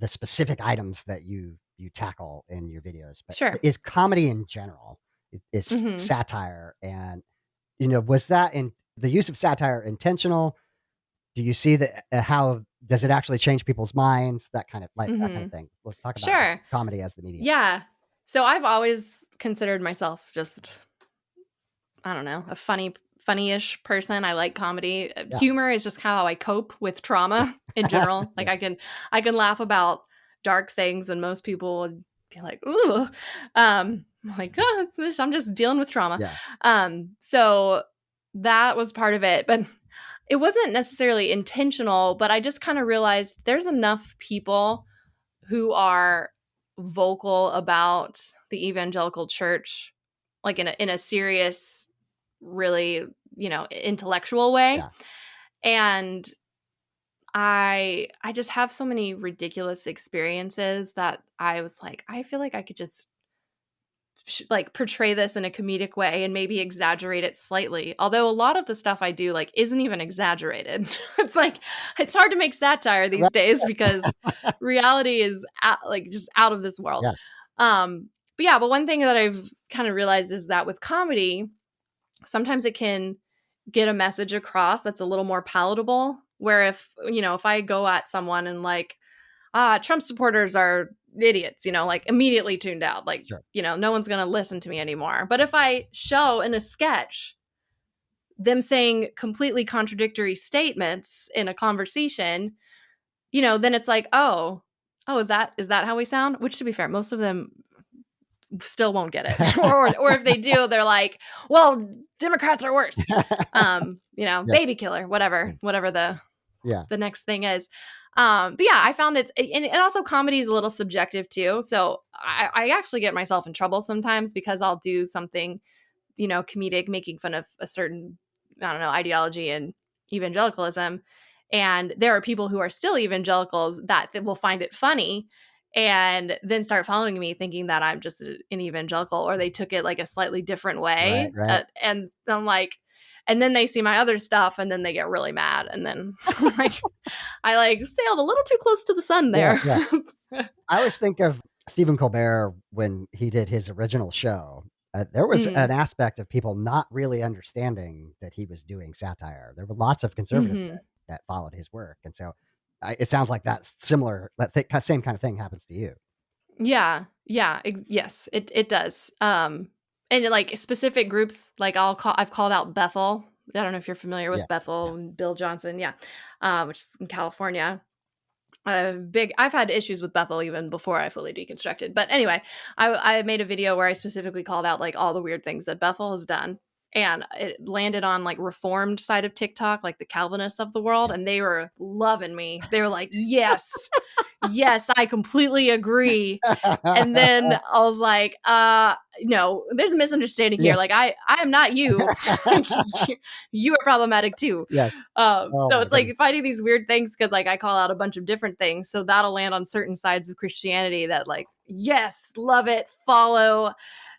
specific items that you tackle in your videos. But Sure. Is comedy in general, is satire, and was that in the use of satire intentional? Do you see that? How does it actually change people's minds? That kind of that kind of thing. Let's talk about comedy as the medium. Yeah. So I've always considered myself just, I don't know, a funny-ish person. I like comedy. Yeah. Humor is just how I cope with trauma in general. Like I can laugh about dark things, and most people would be like, ooh. I'm like, oh, I'm just dealing with trauma. Yeah. So that was part of it. But it wasn't necessarily intentional, but I just kind of realized there's enough people who are vocal about the evangelical church, like in a serious, really, intellectual way. Yeah. And I just have so many ridiculous experiences that I was like, I feel like I could just portray this in a comedic way and maybe exaggerate it slightly. Although a lot of the stuff I do isn't even exaggerated. It's it's hard to make satire these days because reality is just out of this world. Yeah. But one thing that I've kind of realized is that with comedy, sometimes it can get a message across that's a little more palatable. Where if I go at someone and Trump supporters are idiots, immediately tuned out. Sure. No one's going to listen to me anymore. But if I show in a sketch them saying completely contradictory statements in a conversation, then it's like, oh, is that how we sound? Which, to be fair, most of them still won't get it. or if they do, they're like, well, Democrats are worse. Baby killer, whatever the next thing is. But I found and also comedy is a little subjective too. So I actually get myself in trouble sometimes because I'll do something, comedic, making fun of a certain, I don't know, ideology in evangelicalism. And there are people who are still evangelicals that will find it funny and then start following me thinking that I'm just an evangelical, or they took it a slightly different way. Right. And I'm like, and then they see my other stuff and then they get really mad. And then I sailed a little too close to the sun there. Yeah. I always think of Stephen Colbert when he did his original show. There was an aspect of people not really understanding that he was doing satire. There were lots of conservatives that followed his work. And so it sounds like that's similar. That same kind of thing happens to you. Yeah. Yes, it does. And specific groups, I've called out Bethel. I don't know if you're familiar with Bethel and Bill Johnson. Yeah. Which is in California. I've had issues with Bethel even before I fully deconstructed. But anyway, I made a video where I specifically called out all the weird things that Bethel has done. and it landed on like reformed side of TikTok, like the Calvinists of the world, and they were loving me. They were like, yes, yes, I completely agree. And then I was like, no, there's a misunderstanding here. Yes. Like I am not you. You are problematic too. Yes. So it's like finding these weird things because like I call out a bunch of different things. So that'll land on certain sides of Christianity that like, yes, love it, follow.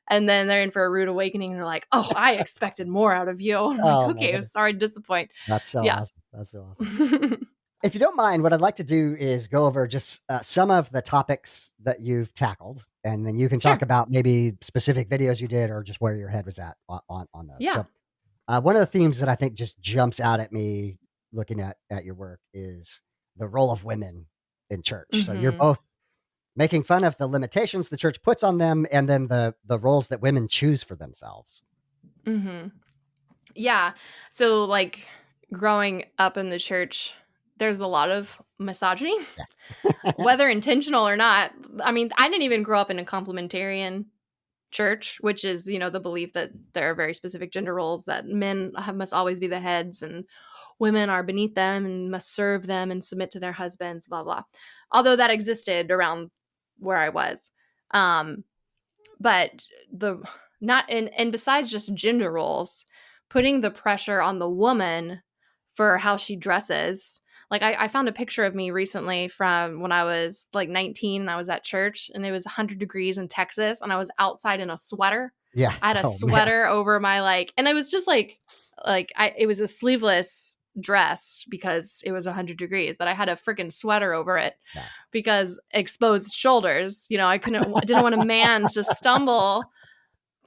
And then they're in for a rude awakening and they're like, oh, I expected more out of you. I'm like, okay, sorry to disappoint. That's so awesome. That's so awesome. If you don't mind, what I'd like to do is go over just some of the topics that you've tackled, and then you can talk about maybe specific videos you did or just where your head was at on those. Yeah. So one of the themes that I think just jumps out at me looking at your work is the role of women in church. Mm-hmm. So you're both making fun of the limitations the church puts on them and then the roles that women choose for themselves. Mm-hmm. Yeah. So like growing up in the church, there's a lot of misogyny, whether intentional or not. I mean, I didn't even grow up in a complementarian church, which is, you know, the belief that there are very specific gender roles, that men must always be the heads and women are beneath them and must serve them and submit to their husbands, blah, blah. Although that existed around where I was. But and besides just gender roles, putting the pressure on the woman for how she dresses. Like I found a picture of me recently from when I was like 19 and I was at church and it was 100 degrees in Texas and I was outside in a sweater. Yeah. I had a sweater over my and it was just it was a sleeveless dress because it was 100 degrees, but I had a freaking sweater over it because exposed shoulders, you know, I didn't want a man to stumble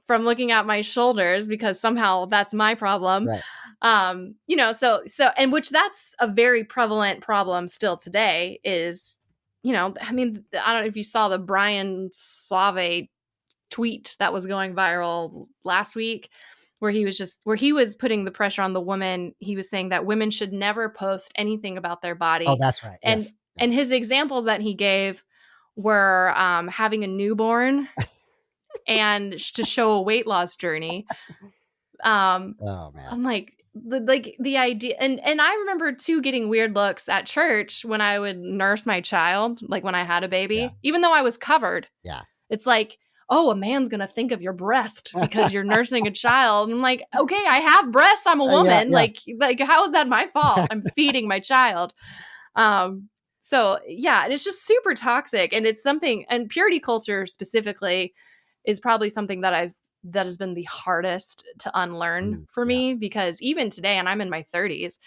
from looking at my shoulders because somehow that's my problem. Right. You know, so and which that's a very prevalent problem still today is, you know, I mean, I don't know if you saw the Brian Suave tweet that was going viral last week where he was putting the pressure on the woman. He was saying that women should never post anything about their body. Oh, that's right. And yes. And his examples that he gave were having a newborn and to show a weight loss journey. Oh man. I'm like the idea and I remember too getting weird looks at church when I would nurse my child, like when I had a baby, even though I was covered. Yeah. It's like, oh, a man's going to think of your breast because you're nursing a child. And I'm like, okay, I have breasts. I'm a woman. Like, how is that my fault? I'm feeding my child. So yeah, and it's just super toxic. And it's something, and purity culture specifically is probably something that has been the hardest to unlearn for me, because even today, and I'm in my 30s,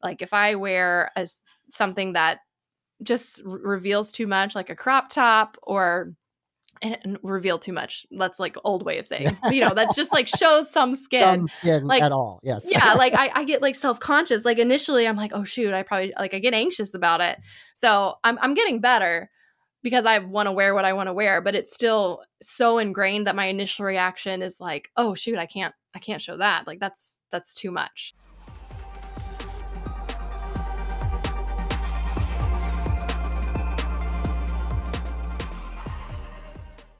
like if I wear something that just reveals too much, like a crop top or and reveal too much. That's like old way of saying, you know, that's just like shows some skin like, at all. Yes. Yeah. Like I get like self-conscious. Like initially I'm like, oh shoot, I probably I get anxious about it. So I'm getting better because I want to wear what I want to wear, but it's still so ingrained that my initial reaction is like, oh shoot, I can't show that. Like that's too much.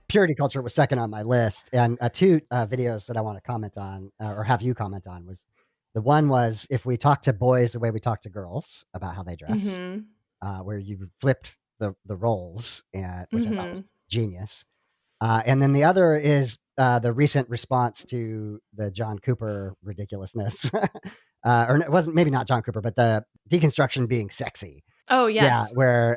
Purity culture was second on my list, and two videos that I want to comment on or have you comment on was the one was if we talk to boys the way we talk to girls about how they dress, where you flipped the roles, which I thought was genius. And then the other is the recent response to the John Cooper ridiculousness, or it wasn't maybe not John Cooper, but the deconstruction being sexy. Oh yes, yeah, where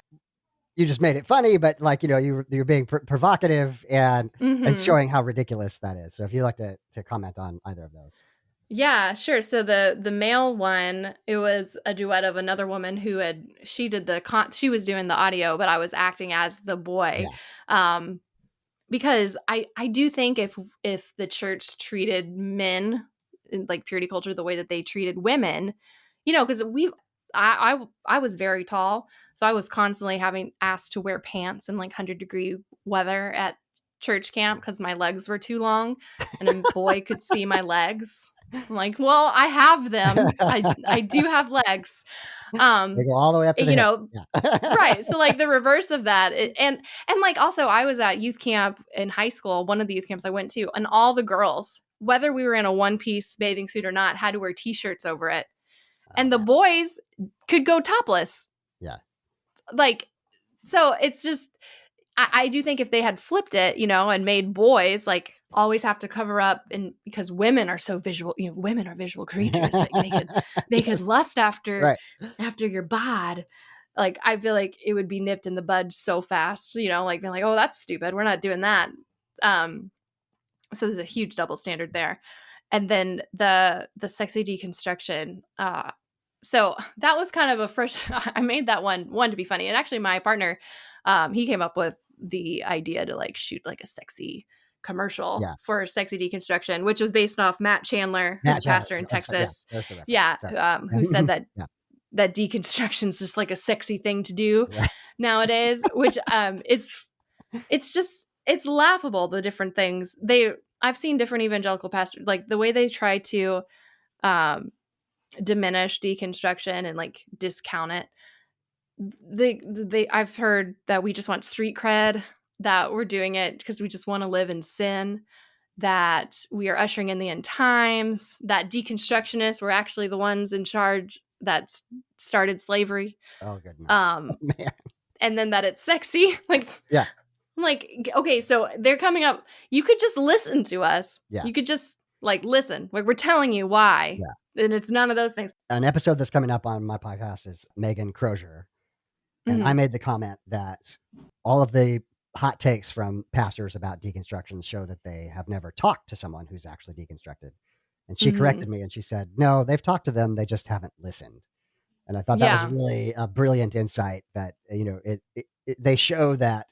you just made it funny, but like, you know, you're being provocative and showing how ridiculous that is. So if you'd like to comment on either of those. Yeah, sure. So the male one, it was a duet of another woman who she was doing the audio, but I was acting as the boy. Yeah. Because I do think if the church treated men in like purity culture the way that they treated women, you know, because I was very tall, so I was constantly having asked to wear pants in like 100-degree weather at church camp because my legs were too long, and a boy could see my legs. I'm like, well, I have them. I do have legs. They go all the way up to the know, right. So like the reverse of that, and like also I was at youth camp in high school, one of the youth camps I went to, and all the girls whether we were in a one-piece bathing suit or not, had to wear t-shirts over it. And the man. boys could go topless. Yeah. Like, so it's just, I do think if they had flipped it, and made boys like always have to cover up, and because women are so visual, women are visual creatures. Like they could lust after your bod. Like, I feel like it would be nipped in the bud so fast, like being like, oh, that's stupid. We're not doing that. So there's a huge double standard there. And then the sexy deconstruction. So that was kind of a fresh, I made that one to be funny. And actually my partner, he came up with the idea to like shoot like a sexy commercial for sexy deconstruction, which was based off Matt Chandler, who's a pastor in Texas. Who said that that deconstruction is just like a sexy thing to do nowadays, which it's laughable, the different things I've seen different evangelical pastors, like the way they try to diminish deconstruction and like discount it. I've heard that we just want street cred, that we're doing it because we just want to live in sin, that we are ushering in the end times, that deconstructionists were actually the ones in charge that started slavery. Oh, good man. And then that it's sexy. Like, yeah. I'm like, okay, so they're coming up. You could just listen to us. Yeah. You could just like listen. Like, we're telling you why. Yeah. And it's none of those things. An episode that's coming up on my podcast is Megan Crozier. And I made the comment that all of the hot takes from pastors about deconstruction show that they have never talked to someone who's actually deconstructed. And she corrected me and she said, no, they've talked to them. They just haven't listened. And I thought that was really a brilliant insight, that, they show that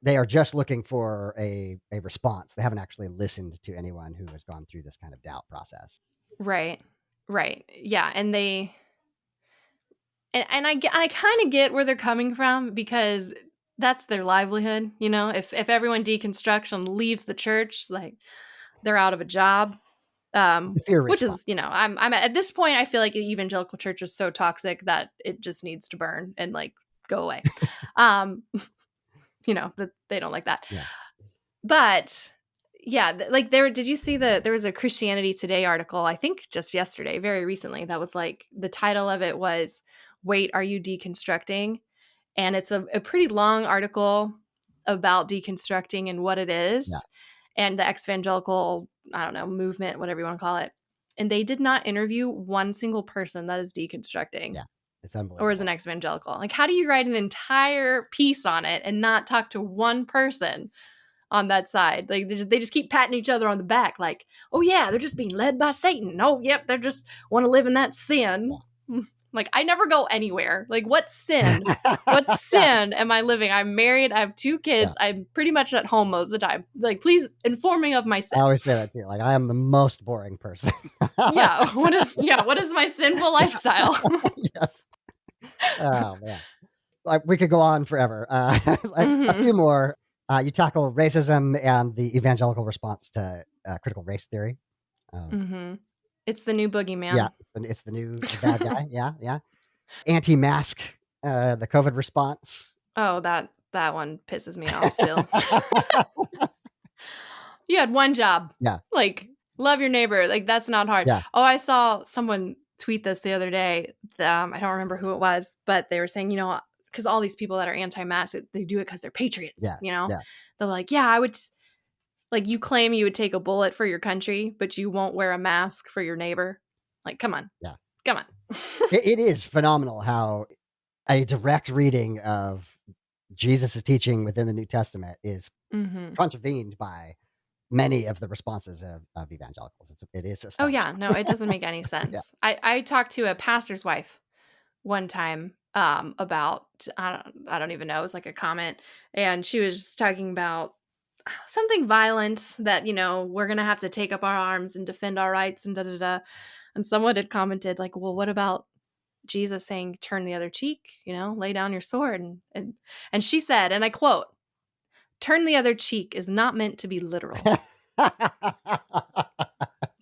they are just looking for a response. They haven't actually listened to anyone who has gone through this kind of doubt process. Right. Yeah. And and I kind of get where they're coming from, because that's their livelihood. If everyone deconstructs and leaves the church, like they're out of a job. Which is, I'm at this point, I feel like the evangelical church is so toxic that it just needs to burn and like go away. That they don't like that. Yeah. But yeah, like did you see there was a Christianity Today article, I think just yesterday, very recently, that was like, the title of it was, "Wait, Are You Deconstructing?" And it's a pretty long article about deconstructing and what it is. Yeah. And the evangelical, I don't know, movement, whatever you want to call it. And they did not interview one single person that is deconstructing. Yeah, it's unbelievable. Or is an evangelical. Like, how do you write an entire piece on it and not talk to one person on that side? Like, they just keep patting each other on the back. Like, oh yeah, they're just being led by Satan. Oh, yep, they just want to live in that sin. Yeah. Like, I never go anywhere. Like, what sin? What sin am I living? I'm married. I have 2 kids. Yeah. I'm pretty much at home most of the time. Like, please inform me of my sin. I always say that too. Like, I am the most boring person. Yeah. What is my sinful lifestyle? Yes. Oh man. Like, we could go on forever. A few more. You tackle racism and the evangelical response to critical race theory. It's the new boogeyman. Yeah, it's the new bad guy. Yeah. Anti-mask, the COVID response. Oh, that one pisses me off still. You had one job. Yeah. Like, love your neighbor. Like, that's not hard. Yeah. Oh, I saw someone tweet this the other day. I don't remember who it was, but they were saying, because all these people that are anti-mask, they do it because they're patriots. Yeah. Yeah. They're like, yeah, I would. Like, you claim you would take a bullet for your country, but you won't wear a mask for your neighbor. Like, come on. Yeah. Come on. It is phenomenal how a direct reading of Jesus' teaching within the New Testament is contravened by many of the responses of evangelicals. It is astonishing. Oh, yeah. No, it doesn't make any sense. Yeah. I talked to a pastor's wife one time about, I don't even know, it was like a comment. And she was talking about something violent that, we're going to have to take up our arms and defend our rights and da-da-da. And someone had commented like, well, what about Jesus saying, turn the other cheek, lay down your sword. And she said, and I quote, "Turn the other cheek is not meant to be literal."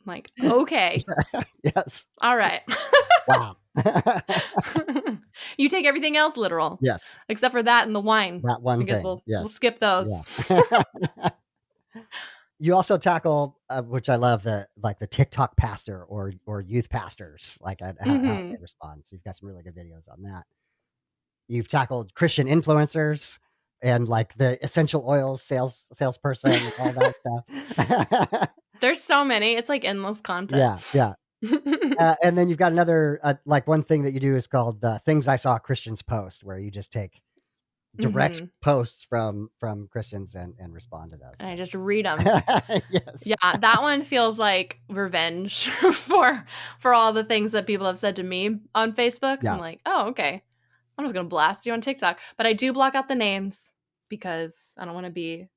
Like, okay. Yes. All right. Wow. You take everything else literal. Yes. Except for that and the wine. That one I guess thing. We'll skip those. Yeah. You also tackle, which I love, the TikTok pastor or youth pastors, like how they respond. So you've got some really good videos on that. You've tackled Christian influencers and like the essential oils salesperson, all that stuff. There's so many. It's like endless content. Yeah. And then you've got another, like one thing that you do is called Things I Saw Christians Post, where you just take direct posts from Christians and respond to those. And I just read them. Yes. Yeah, that one feels like revenge for all the things that people have said to me on Facebook. Yeah. I'm like, oh, okay. I'm just going to blast you on TikTok. But I do block out the names because I don't want to be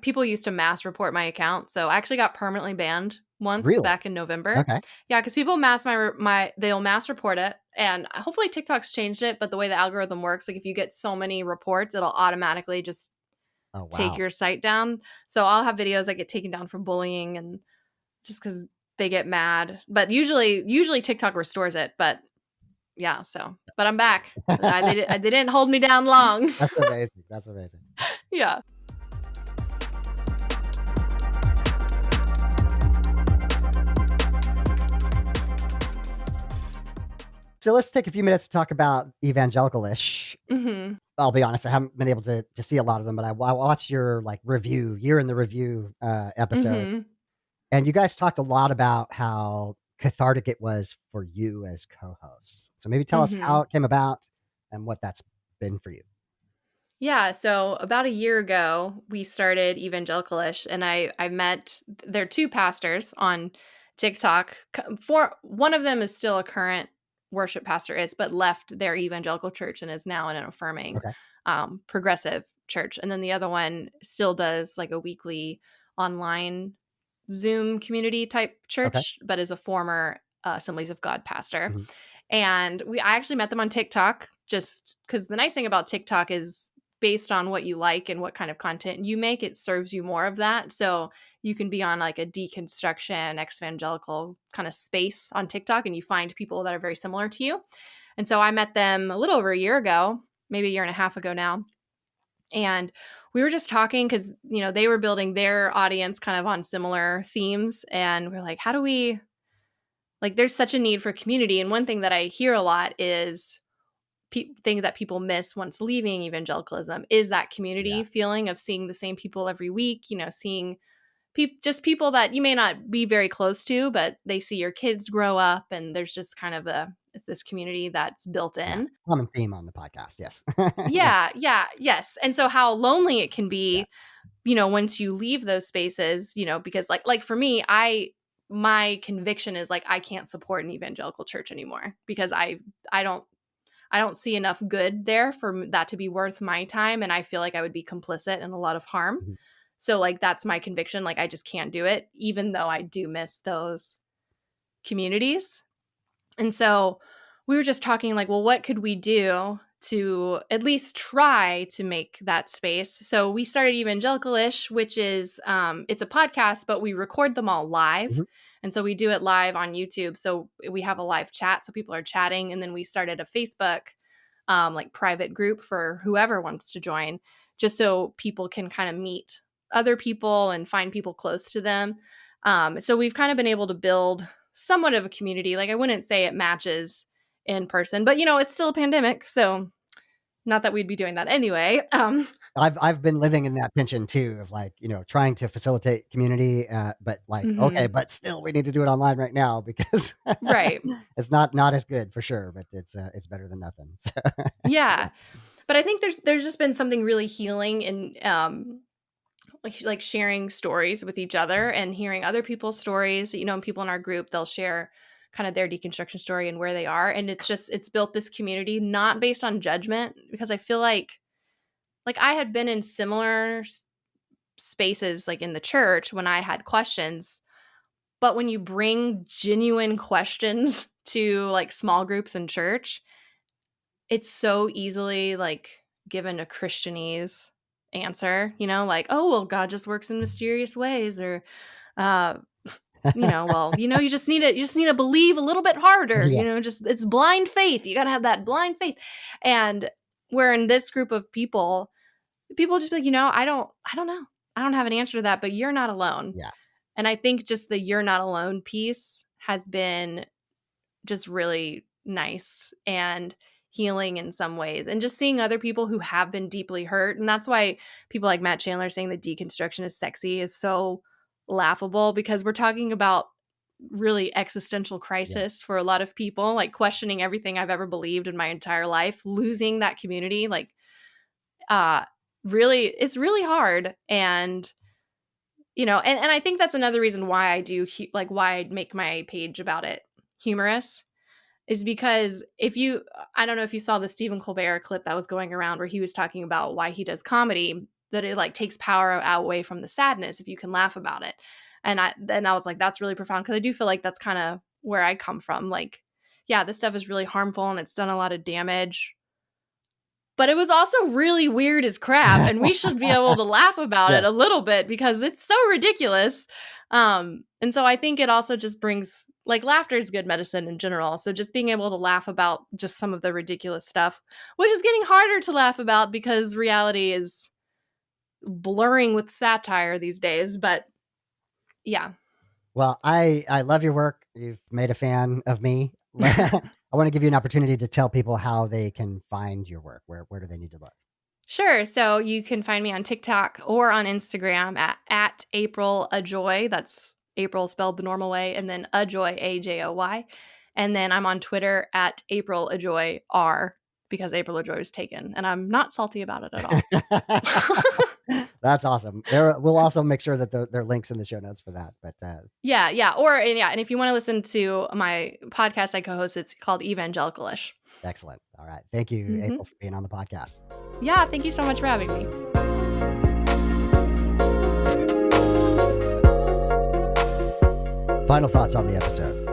people used to mass report my account. So I actually got permanently banned once back in November. Okay. Yeah, because people they'll mass report it. And hopefully TikTok's changed it. But the way the algorithm works, like if you get so many reports, it'll automatically just take your site down. So I'll have videos that get taken down for bullying and just because they get mad. But usually TikTok restores it. But yeah, but I'm back. They didn't hold me down long. That's amazing. Yeah. So let's take a few minutes to talk about Evangelicalish. I'll be honest, I haven't been able to see a lot of them, but I watched your year in the review episode, and you guys talked a lot about how cathartic it was for you as co-hosts. So maybe tell us how it came about and what that's been for you. Yeah, so about a year ago, we started Evangelicalish, and I met there are two pastors on TikTok. One of them is still a current worship pastor, but left their evangelical church and is now in an affirming progressive church. And then the other one still does like a weekly online Zoom community type church, but is a former Assemblies of God pastor. And I actually met them on TikTok, just because the nice thing about TikTok is based on what you like and what kind of content you make, it serves you more of that. So you can be on like a deconstruction, evangelical kind of space on TikTok, and you find people that are very similar to you. And so I met them a little over a year ago, maybe a year and a half ago now. And we were just talking because, they were building their audience kind of on similar themes. And we're like, how do we, there's such a need for community. And one thing that I hear a lot is thing that people miss once leaving evangelicalism is that community feeling of seeing the same people every week, seeing just people that you may not be very close to, but they see your kids grow up, and there's just kind of this community that's built in. Common theme on the podcast. Yes. Yes. And so how lonely it can be, once you leave those spaces, because like for me, my conviction is I can't support an evangelical church anymore because I don't see enough good there for that to be worth my time. And I feel like I would be complicit in a lot of harm. So that's my conviction. I just can't do it, even though I do miss those communities. And so we were just talking well, what could we do to at least try to make that space? So we started Evangelicalish, which is, it's a podcast, but we record them all live. And so we do it live on YouTube. So we have a live chat. So people are chatting. And then we started a Facebook private group for whoever wants to join, just so people can kind of meet other people and find people close to them. So we've kind of been able to build somewhat of a community. I wouldn't say it matches in person, but it's still a pandemic. So not that we'd be doing that anyway. I've been living in that tension too of trying to facilitate community, but okay, but still we need to do it online right now because it's not as good for sure, but it's better than nothing. So. Yeah. But I think there's just been something really healing in sharing stories with each other and hearing other people's stories. And people in our group, they'll share kind of their deconstruction story and where they are. And it's built this community, not based on judgment, because I feel like I had been in similar spaces in the church when I had questions. But when you bring genuine questions to small groups in church, it's so easily given a Christianese answer, oh, well, God just works in mysterious ways, or, well, you just need to believe a little bit harder, it's blind faith. You got to have that blind faith. And we're in this group of people just be I don't know. I don't have an answer to that, but you're not alone. Yeah. And I think just the you're not alone piece has been just really nice and healing in some ways. And just seeing other people who have been deeply hurt. And that's why people like Matt Chandler saying that deconstruction is sexy is so laughable, because we're talking about really existential crisis for a lot of people, like questioning everything I've ever believed in my entire life, losing that community. Like, really, it's really hard. And and I think that's another reason why I do why I make my page about it humorous, is because I don't know if you saw the Stephen Colbert clip that was going around where he was talking about why he does comedy, that it like takes power away from the sadness if you can laugh about it. And I was like, that's really profound, because I do feel like that's kind of where I come from. Like, yeah, this stuff is really harmful and it's done a lot of damage, but it was also really weird as crap, and we should be able to laugh about it a little bit because it's so ridiculous. And so I think it also just brings, like, laughter is good medicine in general. So just being able to laugh about just some of the ridiculous stuff, which is getting harder to laugh about because reality is blurring with satire these days. But yeah. Well, I love your work. You've made a fan of me. I want to give you an opportunity to tell people how they can find your work. Where do they need to look? Sure. So you can find me on TikTok or on Instagram at April Ajoy. That's April spelled the normal way, and then Ajoy, Ajoy. And then I'm on Twitter at April Ajoy R, because April Ajoy was taken, and I'm not salty about it at all. That's awesome. We'll also make sure that there are links in the show notes for that. But yeah. And if you want to listen to my podcast I co-host, it's called Evangelicalish. Excellent. All right. Thank you, April, for being on the podcast. Yeah, thank you so much for having me. Final thoughts on the episode.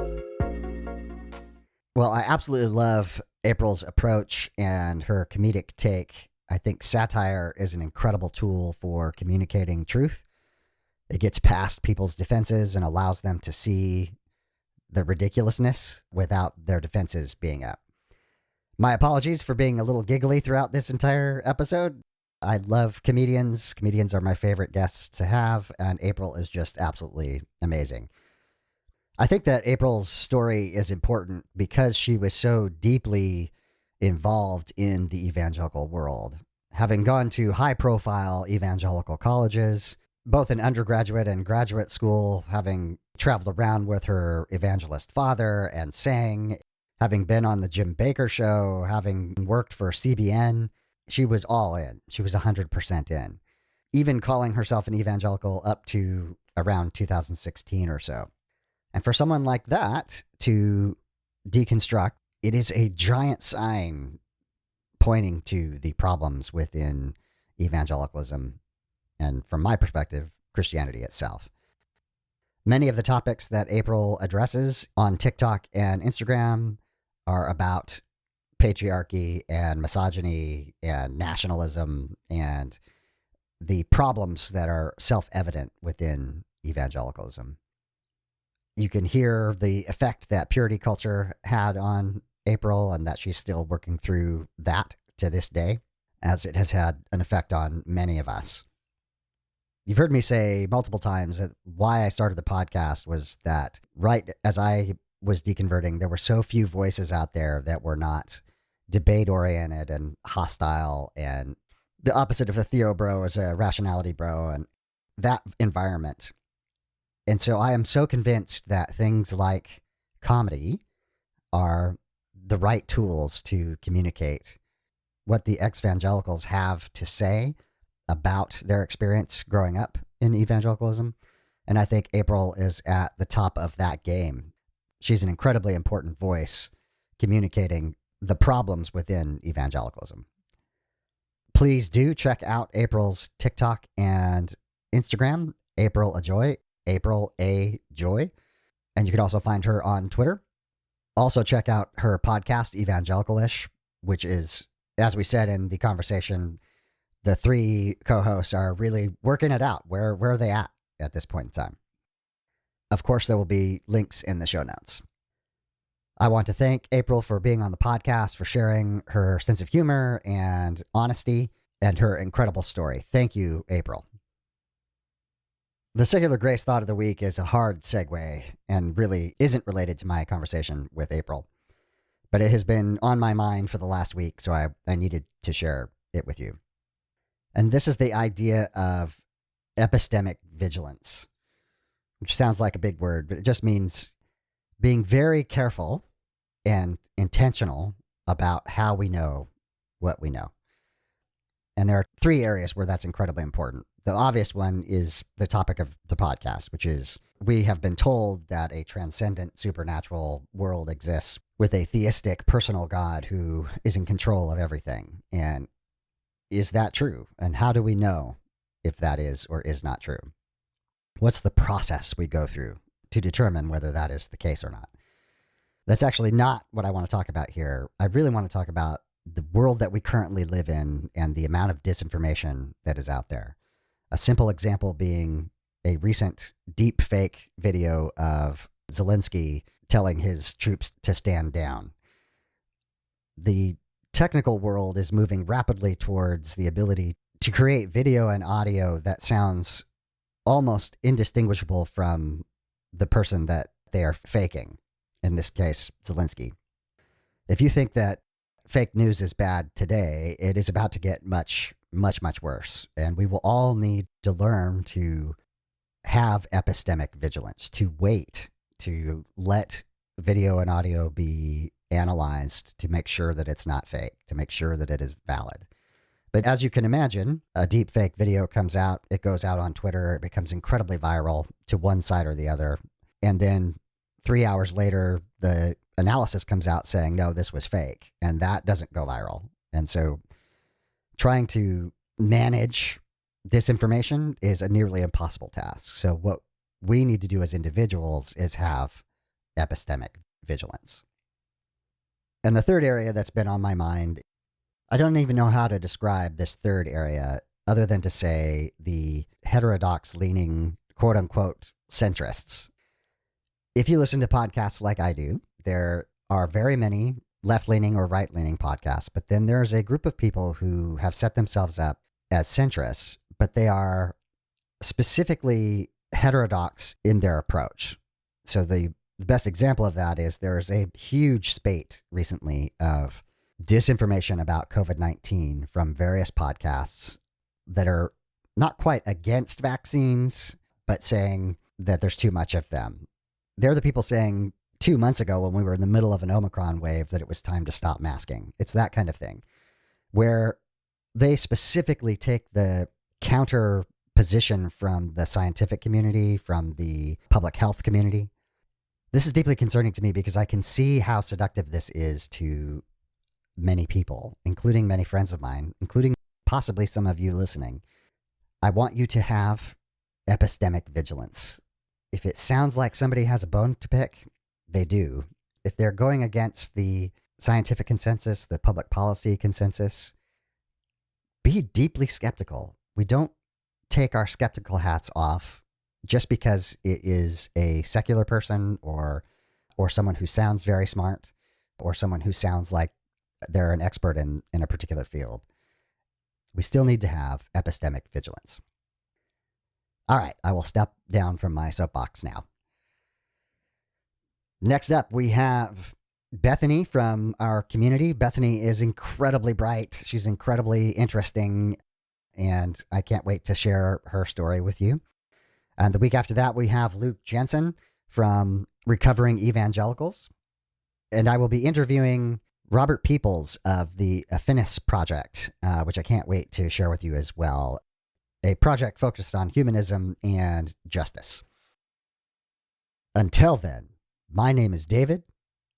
Well, I absolutely love April's approach and her comedic take. I think satire is an incredible tool for communicating truth. It gets past people's defenses and allows them to see the ridiculousness without their defenses being up. My apologies for being a little giggly throughout this entire episode. I love comedians. Comedians are my favorite guests to have, and April is just absolutely amazing. I think that April's story is important because she was so deeply involved in the evangelical world. Having gone to high-profile evangelical colleges, both in undergraduate and graduate school, having traveled around with her evangelist father and sang, having been on the Jim Bakker show, having worked for CBN, she was all in. She was 100% in. Even calling herself an evangelical up to around 2016 or so. And for someone like that to deconstruct, it is a giant sign pointing to the problems within evangelicalism and, from my perspective, Christianity itself. Many of the topics that April addresses on TikTok and Instagram are about patriarchy and misogyny and nationalism and the problems that are self-evident within evangelicalism. You can hear the effect that purity culture had on April and that she's still working through that to this day, as it has had an effect on many of us. You've heard me say multiple times that why I started the podcast was that right as I was deconverting, there were so few voices out there that were not debate-oriented and hostile, and the opposite of a Theo bro is a rationality bro, and that environment. And so I am so convinced that things like comedy are the right tools to communicate what the ex-evangelicals have to say about their experience growing up in evangelicalism. And I think April is at the top of that game. She's an incredibly important voice communicating the problems within evangelicalism. Please do check out April's TikTok and Instagram, April Ajoy, April A. Joy. And you can also find her on Twitter. Also check out her podcast, Evangelicalish, which is, as we said in the conversation, the three co-hosts are really working it out. Where are they at this point in time? Of course, there will be links in the show notes. I want to thank April for being on the podcast, for sharing her sense of humor and honesty and her incredible story. Thank you, April. The secular grace thought of the week is a hard segue and really isn't related to my conversation with April. But it has been on my mind for the last week, so I needed to share it with you. And this is the idea of epistemic vigilance, which sounds like a big word, but it just means being very careful and intentional about how we know what we know. And there are three areas where that's incredibly important. The obvious one is the topic of the podcast, which is we have been told that a transcendent supernatural world exists with a theistic personal God who is in control of everything. And is that true? And how do we know if that is or is not true? What's the process we go through to determine whether that is the case or not? That's actually not what I want to talk about here. I really want to talk about the world that we currently live in and the amount of disinformation that is out there. A simple example being a recent deep fake video of Zelensky telling his troops to stand down. The technical world is moving rapidly towards the ability to create video and audio that sounds almost indistinguishable from the person that they are faking, in this case, Zelensky. If you think that fake news is bad today, it is about to get much, much, much worse. And we will all need to learn to have epistemic vigilance, to wait, to let video and audio be analyzed to make sure that it's not fake, to make sure that it is valid. But as you can imagine, a deep fake video comes out, it goes out on Twitter, it becomes incredibly viral to one side or the other. And then 3 hours later, the analysis comes out saying, no, this was fake. And that doesn't go viral. And so trying to manage disinformation is a nearly impossible task. So what we need to do as individuals is have epistemic vigilance. And the third area that's been on my mind, I don't even know how to describe this third area other than to say the heterodox leaning, quote unquote, centrists. If you listen to podcasts like I do, there are very many left-leaning or right-leaning podcasts, but then there's a group of people who have set themselves up as centrists, but they are specifically heterodox in their approach. So the best example of that is there's a huge spate recently of disinformation about COVID-19 from various podcasts that are not quite against vaccines, but saying that there's too much of them. They're the people saying 2 months ago when we were in the middle of an Omicron wave that it was time to stop masking. It's that kind of thing where they specifically take the counter position from the scientific community, from the public health community. This is deeply concerning to me because I can see how seductive this is to many people, including many friends of mine, including possibly some of you listening. I want you to have epistemic vigilance. If it sounds like somebody has a bone to pick, they do. If they're going against the scientific consensus, the public policy consensus, be deeply skeptical. We don't take our skeptical hats off just because it is a secular person or someone who sounds very smart or someone who sounds like they're an expert in a particular field. We still need to have epistemic vigilance. All right, I will step down from my soapbox now. Next up, we have Bethany from our community. Bethany is incredibly bright. She's incredibly interesting, and I can't wait to share her story with you. And the week after that, we have Luke Jensen from Recovering Evangelicals. And I will be interviewing Robert Peoples of the Affinis Project, which I can't wait to share with you as well. A project focused on humanism and justice. Until then, my name is David,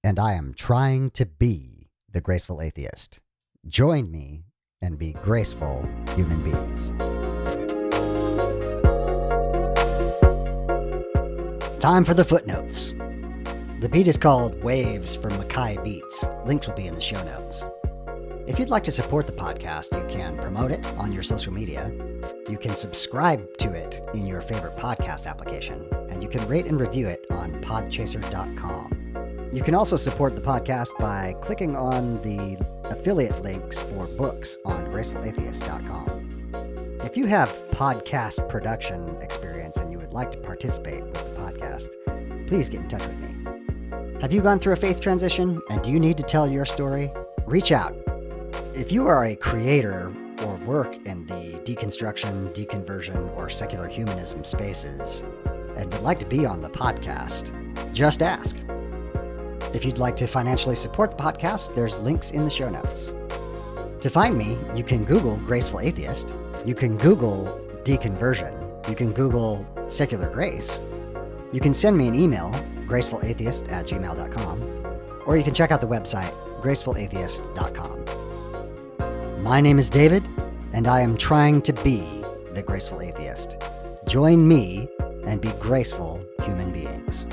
and I am trying to be the graceful atheist. Join me and be graceful human beings. Time for the footnotes. The beat is called Waves from Mackay Beats. Links will be in the show notes. If you'd like to support the podcast, you can promote it on your social media. You can subscribe to it in your favorite podcast application, and you can rate and review it on podchaser.com. You can also support the podcast by clicking on the affiliate links for books on gracefulatheist.com. If you have podcast production experience and you would like to participate with the podcast, please get in touch with me. Have you gone through a faith transition and do you need to tell your story? Reach out. If you are a creator or work in the deconstruction, deconversion, or secular humanism spaces and would like to be on the podcast, just ask. If you'd like to financially support the podcast, there's links in the show notes. To find me, you can Google Graceful Atheist, you can Google deconversion, you can Google secular grace, you can send me an email, gracefulatheist@gmail.com, or you can check out the website, gracefulatheist.com. My name is David, and I am trying to be the Graceful Atheist. Join me and be graceful human beings.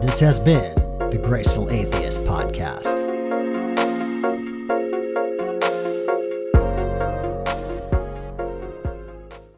This has been the Graceful Atheist Podcast.